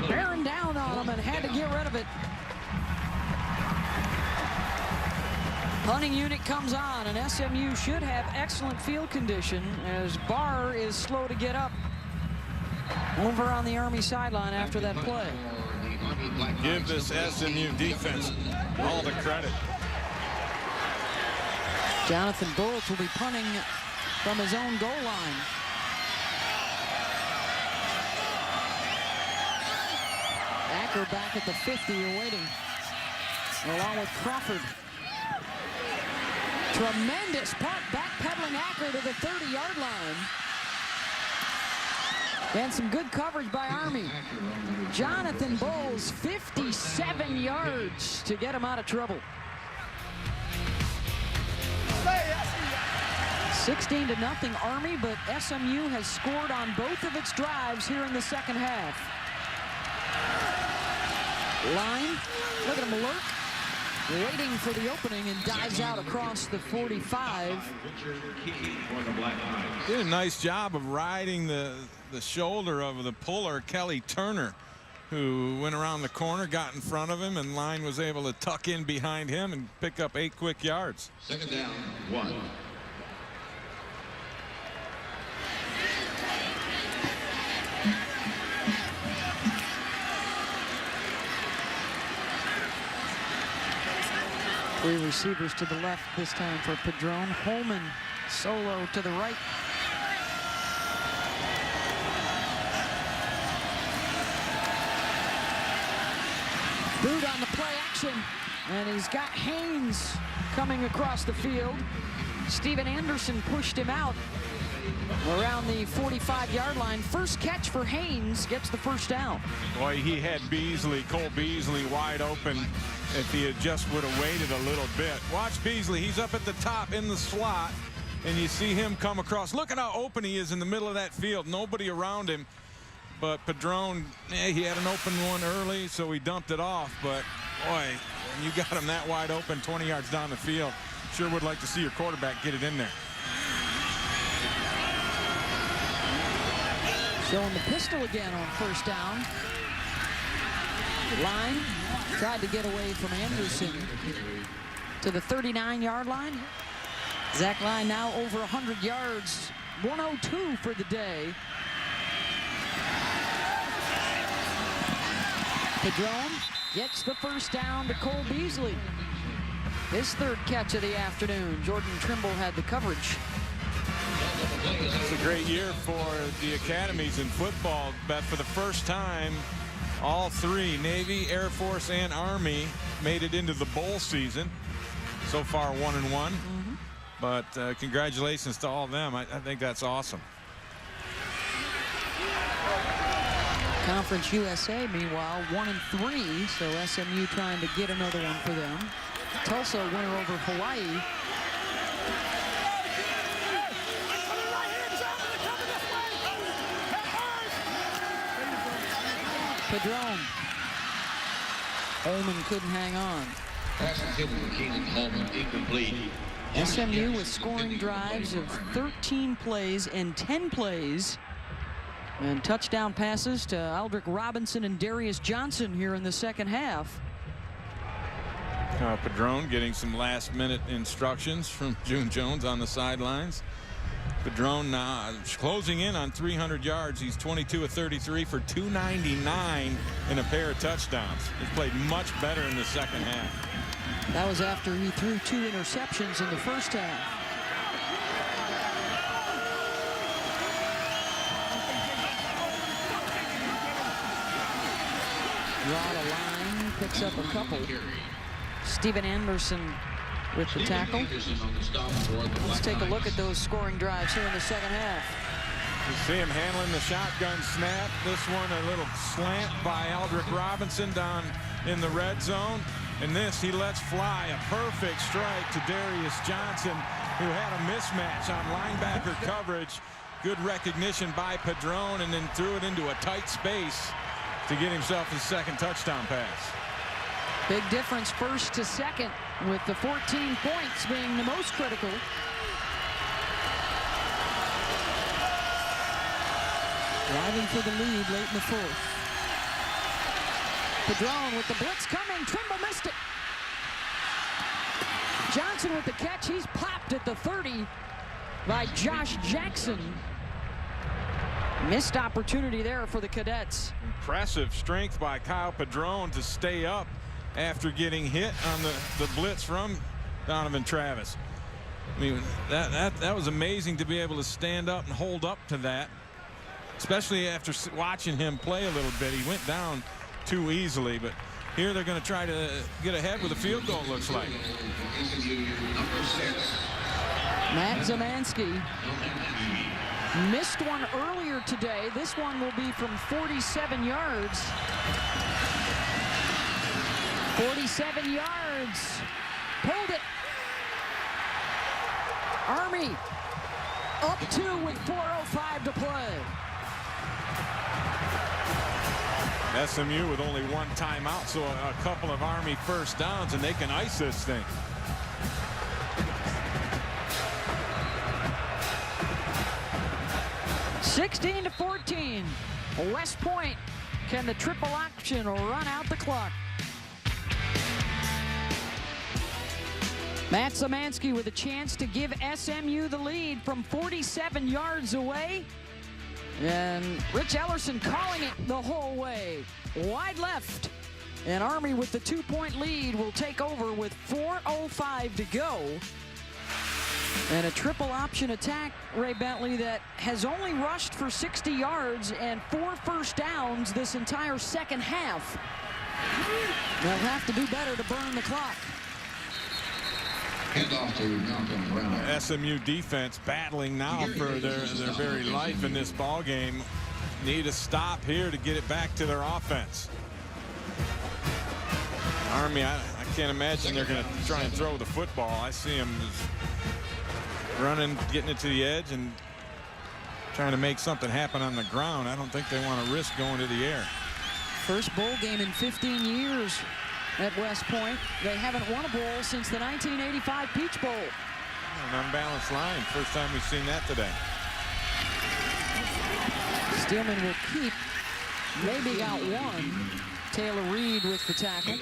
bearing down on him and had to get rid of it. Punting unit comes on, and SMU should have excellent field condition as Barr is slow to get up over on the Army sideline after that play. Give this SMU defense all the credit. Jonathan Bolts will be punting from his own goal line. Acker back at the 50, awaiting, along with Crawford. Tremendous punt, backpedaling Acker to the 30-yard line. And some good coverage by Army. Jonathan Bowles, 57 yards to get him out of trouble. 16-0 Army, but SMU has scored on both of its drives here in the second half. Line, look at him lurk, waiting for the opening, and dives out across the 45. Did a nice job of riding the shoulder of the puller, Kelly Turner, who went around the corner, got in front of him, and Line was able to tuck in behind him and pick up 8 quick yards. 2nd down, 1. Three receivers to the left this time for Padron. Holman solo to the right. Boot on the play action, and he's got Haynes coming across the field. Steven Anderson pushed him out around the 45-yard line. First catch for Haynes, gets the first down. Boy, he had Cole Beasley wide open if he had just would have waited a little bit. Watch Beasley, he's up at the top in the slot, and you see him come across. Look at how open he is in the middle of that field. Nobody around him. But Padron, he had an open one early, so he dumped it off. But, boy, when you got him that wide open 20 yards down the field, sure would like to see your quarterback get it in there. Showing the pistol again on first down. Line tried to get away from Anderson to the 39-yard line. Zach Line now over 100 yards, 102 for the day. Padron gets the first down to Cole Beasley. His 3rd catch of the afternoon. Jordan Trimble had the coverage. It's a great year for the academies in football, but for the first time, all 3, Navy, Air Force, and Army, made it into the bowl season. So far, 1-1. But congratulations to all of them. I think that's awesome. Conference USA, meanwhile, 1-3, so SMU trying to get another one for them. Tulsa winner over Hawaii. Padron. Holman couldn't hang on. Pass intended for Keenan Coleman, incomplete. SMU with scoring drives of 13 plays and 10 plays. And touchdown passes to Aldrick Robinson and Darius Johnson here in the second half. Padron getting some last-minute instructions from June Jones on the sidelines. Padron now closing in on 300 yards. He's 22 of 33 for 299 and a pair of touchdowns. He's played much better in the second half. That was after he threw 2 interceptions in the first half. Draw the line, picks up a couple. Stephen Anderson with the tackle. Let's take a look at those scoring drives here in the second half. You see him handling the shotgun snap. This one a little slant by Aldrick Robinson down in the red zone. And this he lets fly a perfect strike to Darius Johnson, who had a mismatch on linebacker coverage. Good recognition by Padron, and then threw it into a tight space to get himself his second touchdown pass. Big difference first to second, with the 14 points being the most critical. Driving for the lead late in the fourth. Padron with the blitz coming. Trimble missed it. Johnson with the catch. He's popped at the 30 by Josh Jackson. Missed opportunity there for the Cadets. Impressive strength by Kyle Padron to stay up after getting hit on the blitz from Donovan Travis. I mean, that was amazing to be able to stand up and hold up to that, especially after watching him play a little bit. He went down too easily, but here they're going to try to get ahead with a field goal, it looks like. Matt Zemansky missed one earlier today. This one will be from 47 yards. 47 yards. Pulled it. Army up 2 with 4:05 to play. SMU with only one timeout, so a couple of Army first downs, and they can ice this thing. (16-14). West Point, can the triple option run out the clock? Matt Zemansky with a chance to give SMU the lead from 47 yards away. And Rich Ellerson calling it the whole way. Wide left. And Army with the 2-point lead will take over with 4:05 to go. And a triple option attack, Ray Bentley, that has only rushed for 60 yards and 4 first downs this entire second half. They'll have to do better to burn the clock. SMU defense battling now for their very life in this ball game. Need a stop here to get it back to their offense. Army, I can't imagine they're going to try and throw the football. I see them running, getting it to the edge, and trying to make something happen on the ground. I don't think they want to risk going to the air. First bowl game in 15 years at West Point. They haven't won a bowl since the 1985 Peach Bowl. An unbalanced line. First time we've seen that today. Steelman will keep. Maybe got one. Taylor Reed with the tackle.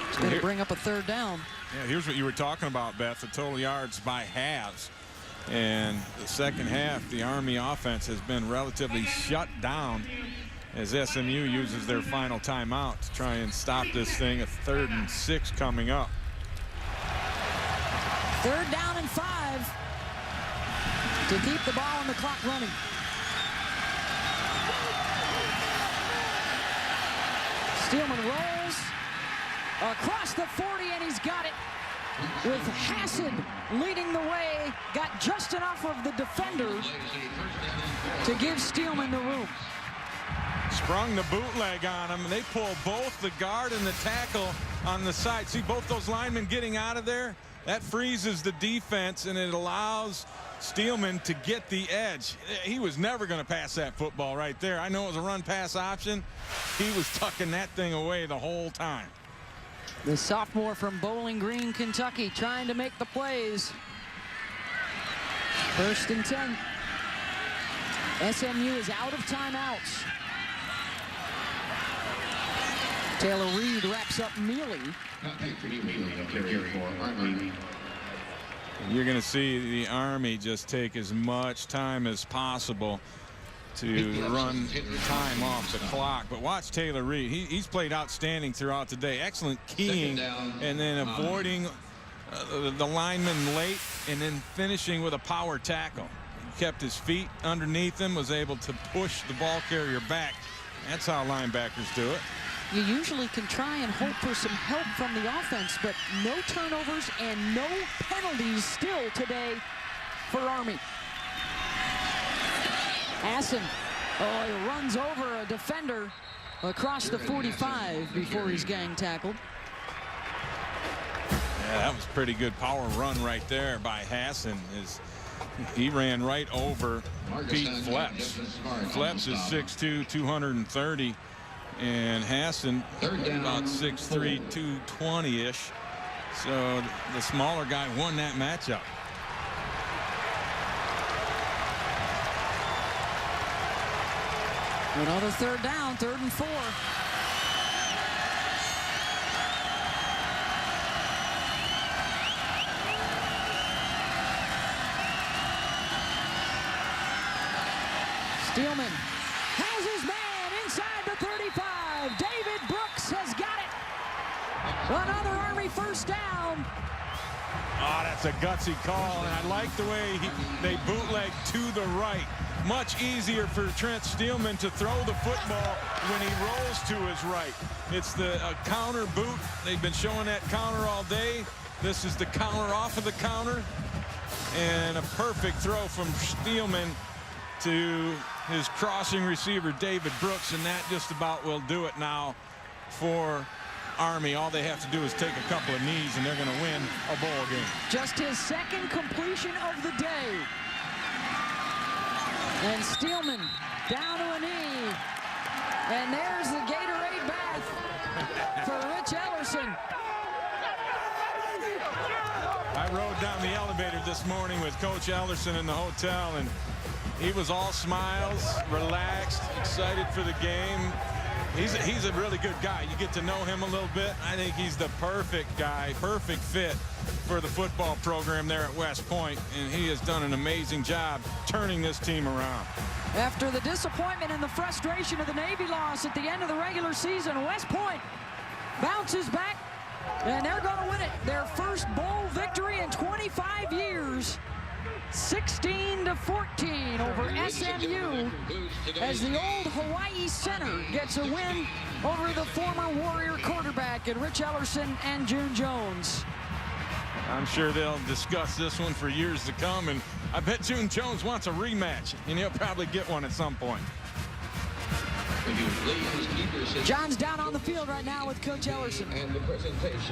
It's going to bring up a third down. Yeah, here's what you were talking about, Beth. The total yards by halves. And the second half, the Army offense has been relatively shut down as SMU uses their final timeout to try and stop this thing. A 3rd and 6 coming up. 3rd down and 5 to keep the ball and the clock running. Steelman rolls across the 40, and he's got it with Hassad leading the way. Got just enough of the defender to give Steelman the room. Sprung the bootleg on him, and they pull both the guard and the tackle on the side. See both those linemen getting out of there? That freezes the defense, and it allows Steelman to get the edge. He was never going to pass that football right there. I know it was a run-pass option. He was tucking that thing away the whole time. The sophomore from Bowling Green, Kentucky, trying to make the plays. 1st and 10. SMU is out of timeouts. Taylor Reed wraps up Mealy. You're going to see the Army just take as much time as possible to run time off the clock. But watch Taylor Reed. He's played outstanding throughout the day. Excellent keying and then avoiding the lineman late and then finishing with a power tackle. He kept his feet underneath him, was able to push the ball carrier back. That's how linebackers do it. You usually can try and hope for some help from the offense, but no turnovers and no penalties still today for Army. Assen, he runs over a defender across the 45 before he's gang tackled. Yeah, that was pretty good power run right there by Hassan. He ran right over Pete Fleps. Fleps is 6'2", 230. And Hassan about 6'3", 220-ish. So the smaller guy won that matchup. Another 3rd down, 3rd and 4. Steelman has his man inside the 35. David Brooks has got it. Another Army 1st down. Oh, that's a gutsy call, and I like the way they bootleg to the right. Much easier for Trent Steelman to throw the football when he rolls to his right. It's the counter boot. They've been showing that counter all day. This is the counter off of the counter. And a perfect throw from Steelman to his crossing receiver, David Brooks, and that just about will do it now for Army. All they have to do is take a couple of knees, and they're going to win a bowl game. Just his 2nd completion of the day. And Steelman down to a knee. And there's the Gatorade bath for Rich Ellerson. I rode down the elevator this morning with Coach Ellerson in the hotel, and he was all smiles, relaxed, excited for the game. He's a really good guy. You get to know him a little bit. I think he's the perfect guy, perfect fit for the football program there at West Point, and he has done an amazing job turning this team around. After the disappointment and the frustration of the Navy loss at the end of the regular season, West Point bounces back, and they're going to win it. Their first bowl victory in 25 years. 16-14 over SMU as the old Hawaii Center gets a win over the former Warrior quarterback and Rich Ellerson and June Jones. I'm sure they'll discuss this one for years to come, and I bet June Jones wants a rematch, and he'll probably get one at some point. John's down on the field right now with Coach Ellerson.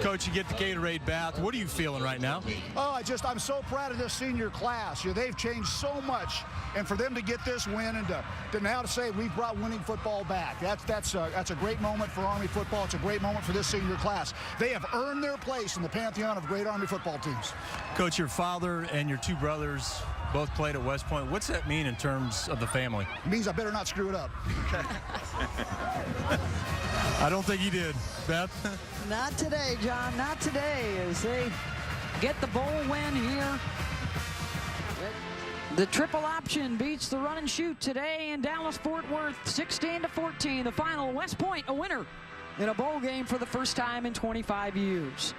Coach, you get the Gatorade bath. What are you feeling right now? Oh, I'm so proud of this senior class. They've changed so much, and for them to get this win and to now to say we've brought winning football back, that's a great moment for Army football. It's a great moment for this senior class. They have earned their place in the pantheon of great Army football teams. Coach, your father and your 2 brothers both played at West Point. What's that mean in terms of the family? It means I better not screw it up. I don't think he did. Beth? Not today, John. Not today as they get the bowl win here. The triple option beats the run and shoot today in Dallas-Fort Worth, 16-14. The final, West Point a winner in a bowl game for the first time in 25 years.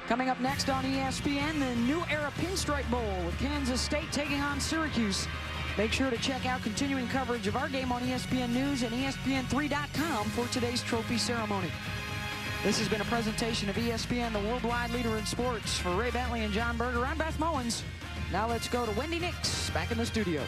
Coming up next on ESPN, the New Era Pinstripe Bowl with Kansas State taking on Syracuse. Make sure to check out continuing coverage of our game on ESPN News and ESPN3.com for today's trophy ceremony. This has been a presentation of ESPN, the worldwide leader in sports. For Ray Bentley and John Berger, I'm Beth Mowens. Now let's go to Wendy Nix back in the studio.